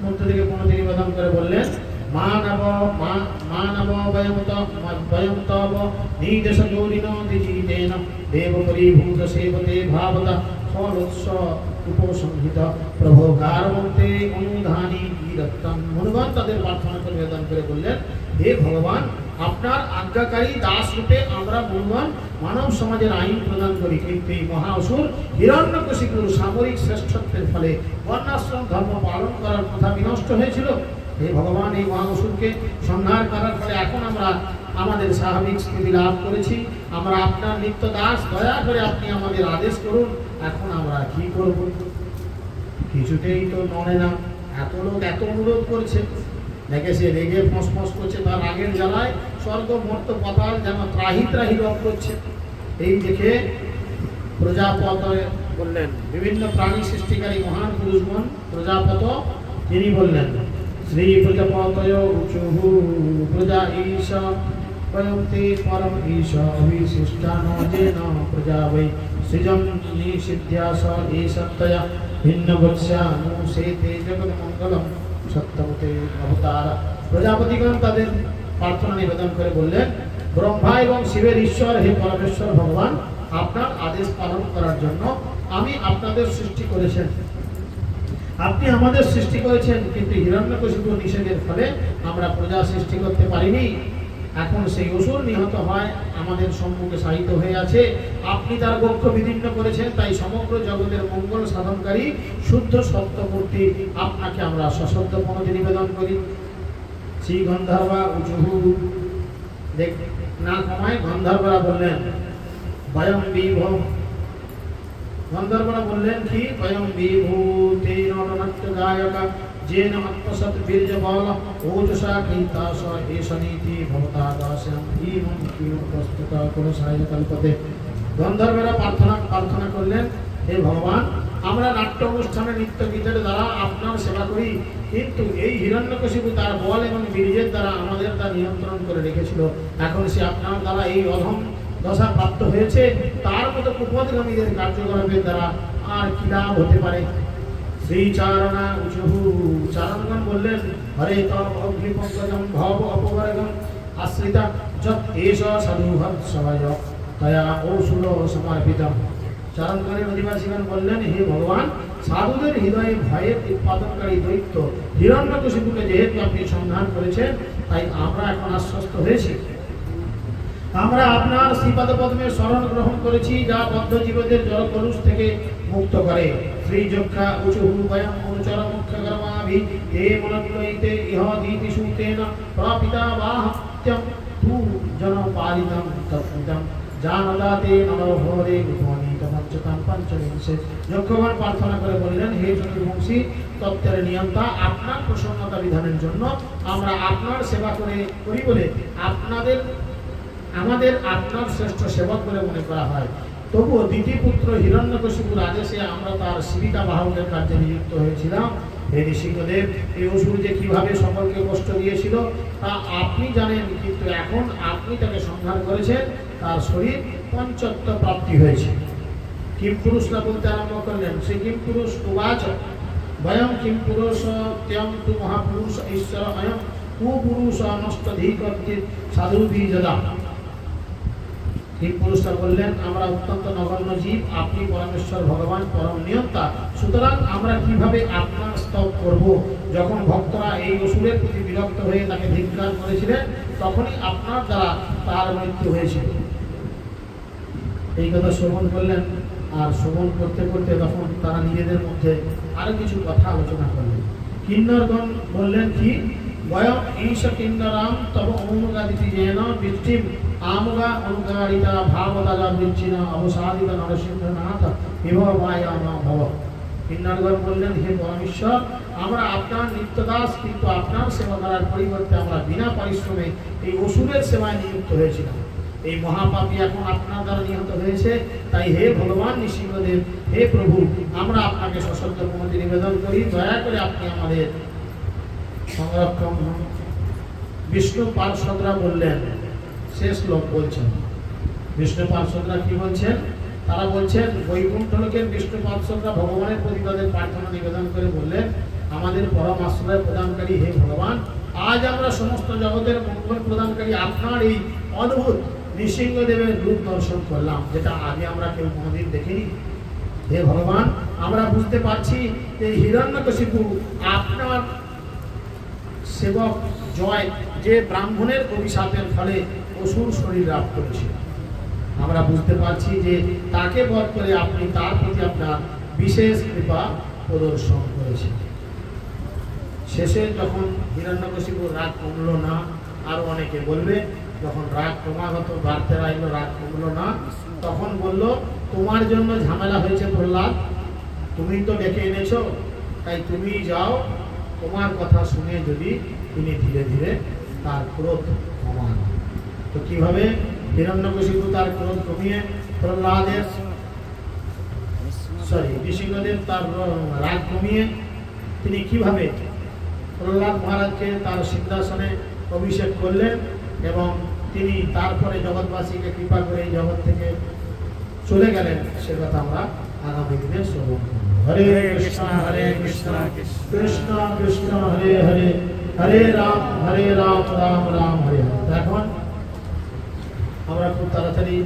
মধ্য থেকে প্রণতি নিবেদন করে বললেন, মানব বয়ম তব নিদেশ গৌরিণ দিজিতেন দেব পরিভূত সেবতে ভাবতা ফলোৎস উপসংহিত প্রভো গারবন্তে অনুধানী বিরক্তম। মনুগণ তাদের প্রার্থনা করে নিবেদন করে বললেন, হে ভগবান, আপনার আজ্ঞাকারী দাস রূপে আমরা মনুগণ মানব সমাজের আইন প্রদান করি, কিন্তু এই মহা অসুর হিরণ্যকশিপুর সামরিক শ্রেষ্ঠত্বের ফলে বর্ণাশ্রম ধর্ম পালন করার কথা বিনষ্ট হয়েছিল। হে ভগবান, এই মহাসুরকে সংহার করার ফলে এখন আমরা আমাদের স্বাভাবিক স্থিতি লাভ করেছি। আমরা আপনার নিত্য দাস, দয়া করে আপনি আমাদের আদেশ করুন। এখন আমরা কি করব? কিছুতেই তো মনে না। এত লোক এত অনুরোধ করছে, দেখে সে রেগে ফোঁস করছে, তার রাগের জ্বালায় স্বর্গ মর্ত পাতাল যেন ত্রাহি ত্রাহি রব করছে। এই দেখে প্রজাপত বললেন, বিভিন্ন প্রাণী সৃষ্টিকারী মহান পুরুষগণ প্রজাপত, তিনি বললেন, শ্রী প্রজাপতয় উচুহু প্রজা ঈশ প্রয়ন্তে পরম ঈশ অবিশিষ্টান যেন প্রজা বৈ সৃজন নিষিদ্ধ্যা স এষত্তয়া ভিন্ন বক্ষ্যানু সেতে জগৎ মঙ্গলম সত্যমতে অবতার। প্রজাপতিগণ তাদের প্রার্থনা নিবেদন করে বললেন, ব্রহ্মা এবং শিবের ঈশ্বর, হে পরমেশ্বর ভগবান, আপনার আদেশ পালন করার জন্য আমি আপনাদের সৃষ্টি করেছেন, আপনি আমাদের সৃষ্টি করেছেন, কিন্তু হিরণ্যকশিপু নিষেধের ফলে আমরা প্রজা সৃষ্টি করতে পারিনি। এখন সেই অসুর নিহত হয়, আমাদের সম্মুখে সাহিত্য হয়ে আছে। আপনি তার বক্ষ বিদীর্ণ করেছেন, তাই সমগ্র জগতের মঙ্গল সাধনকারী শুদ্ধ সত্যমূর্তি আপনাকে আমরা সশব্দ প্রণতি নিবেদন করি। শ্রী গন্ধর্বা উচুহু, দেখ না কমায় গন্ধর্বরা বললেন, বয়ম বিভো, গন্ধর্বরা বললেন কি, বয়ম বিভূতে নটনাট্য গায়কা যেন আত্মসৎ বীর্য বল ওজসা কৃতাস এষ নীতি ভবতা দাস্যাম ইমং কিম প্রস্তুত কোন সাহায্য কল্পতে। গন্ধর্বরা প্রার্থনা করলেন, হে ভগবান, আমরা নাট্য অনুষ্ঠানে নৃত্য গীতের দ্বারা আপনার সেবা করি, কিন্তু এই হিরণ্যকশিপু তার বল এবং বীর্যের দ্বারা আমাদের তা নিয়ন্ত্রণ করে রেখেছিল। এখন সে আপনার দ্বারা এই অধম দশা প্রাপ্ত হয়েছে, তার মতো কুপদগামীদের কার্যকলাপের দ্বারা আর কি লাভ হতে পারে? শ্রী চারণা উচুহু, চারণগণ বললেন, হরে তব অগ্নিপঙ্কজম ভব অপবরগম আশ্রিতা যৎ এষ সাধুহৎ সহায় তয়া ঔষুধ সমর্পিতম। চারণগণের অধিবাসীগণ বললেন, হে ভগবান, সাধুদের হৃদয়ে ভয়ের উৎপাদনকারী দৈত্য হিরণ্যকশিপুকে যেহেতু আপনি সংধান করেছেন, তাই আমরা এখন আশ্বস্ত হয়েছি। আমরা আপনার শ্রীপাদ পদ্মের শরণ গ্রহণ করেছি, যা বদ্ধ জীবদের জল কলুষ থেকে মুক্ত করে। শ্রী যক্ষা উচুহু বয়ম অনুচর মুখ্য কর্মাভি তে মনত্বইতে ইহ দীতি সুতেন প্রাপিতা বাহত্যম তু জন পালিতম তৎপিতম জানদাতে নরভরে গুণী তমচ্যতাম পঞ্চবিংশে। যক্ষগণ প্রার্থনা করে বললেন, হে চতুর্বংশী তত্ত্বের নিয়ন্তা, আপনার প্রসন্নতা বিধানের জন্য আমরা আপনার সেবা করি বলে আমাদের আপনার শ্রেষ্ঠ সেবক বলে মনে করা হয়। তবুও দ্বিতীয়পুত্র হিরণ্যকশিপুর আদেশে আমরা তার জীবিকা বাহকের কার্যে নিযুক্ত হয়েছিলাম। হে ঋষিকদেব, এই অসুর যে কিভাবে সকলকে কষ্ট দিয়েছিল তা আপনি জানেন, কিন্তু এখন আপনি তাকে সংহার করেছেন, তার শরীর পঞ্চত্ব প্রাপ্তি হয়েছে। কিম পুরুষরা বলতে আরম্ভ করলেন, সে কিম পুরুষ উবাচ বয়ম কিম পুরুষ ত্যম তু মহাপুরুষ ঈশ্বর অয়ম কুপুরুষ নষ্টধিকর্তির সাধুভি যদা। পুরুষরা বললেন, আমরা অত্যন্ত নগণ্য জীব, আপনি পরমেশ্বর ভগবান পরম নিয়ন্তা, সুতরাং আমরা কিভাবে আপনার স্তব করব? যখন ভক্তরা এই অসুরের প্রতি বিরক্ত হয়ে তাকে ধিক্কার করেছিলেন, তখনই আপনার দ্বারা তার মৃত্যু হয়েছিল। এই কথা শ্রবণ করলেন, আর শ্রবণ করতে করতে তখন তারা নিজেদের মধ্যে আরো কিছু কথা আলোচনা করলেন। কিন্নরগণ বললেন কি, বয়ম ঈশ কিন্নরাম তব অনুগাদিতি যেন বৃষ্টিম আমগা অনুগারিতা ভাবদাজা বৃচ্ছিন অবসাদিত নরসিংহনাথ বিভবায়াম ভব। কিন্নরগণ বললেন, হে পরমেশ্বর, আমরা আপনার নিত্যদাস, কিন্তু আপনার সেবা করার পরিবর্তে আমরা বিনা পরিশ্রমে এই অসুরের সেবায় নিযুক্ত হয়েছিলাম। এই মহাপাপী এখন আপনার দ্বারা নিহত হয়েছে, তাই হে ভগবান নৃসিংহদেব, হে প্রভু, আমরা আপনাকে সশব্দ প্রণতি নিবেদন করি, দয়া করে আপনি আমাদের সংরক্ষণ। বিষ্ণু পার্শ্বদরা বললেন, শেষ শ্লোক বলছেন, বিষ্ণু পার্শ্বদরা কি বলছেন? তারা বলছেন, বৈকুণ্ঠ লোকের বিষ্ণু পার্শ্বদরা ভগবানের প্রতি তাদের প্রার্থনা নিবেদন করে বললেন, আমাদের পরম আশ্রয় প্রদানকারী হে ভগবান, আজ আমরা সমস্ত জগতের মঙ্গল প্রদানকারী আপনার এই অদ্ভুত নৃসিংহদেবের রূপ দর্শন করলাম, যেটা আগে আমরা কেউ কোনোদিন দেখিনি। হে ভগবান, আমরা বুঝতে পারছি যে হিরণ্যকশিপু আপনার সেবক জয়, যে ব্রাহ্মণের অভিশাপের ফলে অসুর শরীর লাভ করেছিল। আমরা বুঝতে পারছি যে তাকে বধ করে আপনি তার প্রতি আপনার বিশেষ কৃপা প্রদর্শন করেছেন। শেষে যখন হিরণ্যকশিপুর রাগ কমলো না, আরো অনেকে বলবে, যখন রাগ ক্রমাগত বাড়তে লাগলো, রাগ কমলো না, তখন বলল, তোমার জন্য ঝামেলা হয়েছে প্রহ্লাদ, তুমি তো ডেকে এনেছো, তাই তুমি যাও, তোমার কথা শুনে যদি তিনি ধীরে ধীরে তার ক্রোধ কমান। তো কিভাবে হিরণ্যকশিপু তার ক্রোধ কমিয়ে প্রহ্লাদের নৃসিংহদেব তার রাগ কমিয়ে তিনি কিভাবে প্রহ্লাদ মহারাজকে তার সিংহাসনে অভিষেক করলেন এবং তিনি তারপরে জগৎবাসীকে কৃপা করে এই জগৎ থেকে চলে গেলেন, সে কথা আমরা আগামী দিনে শ্রবণ করব। হরে কৃষ্ণ কৃষ্ণ কৃষ্ণ হরে হরে, হরে রাম রাম রাম হরে হরে। এখন আমরা খুব তাড়াতাড়ি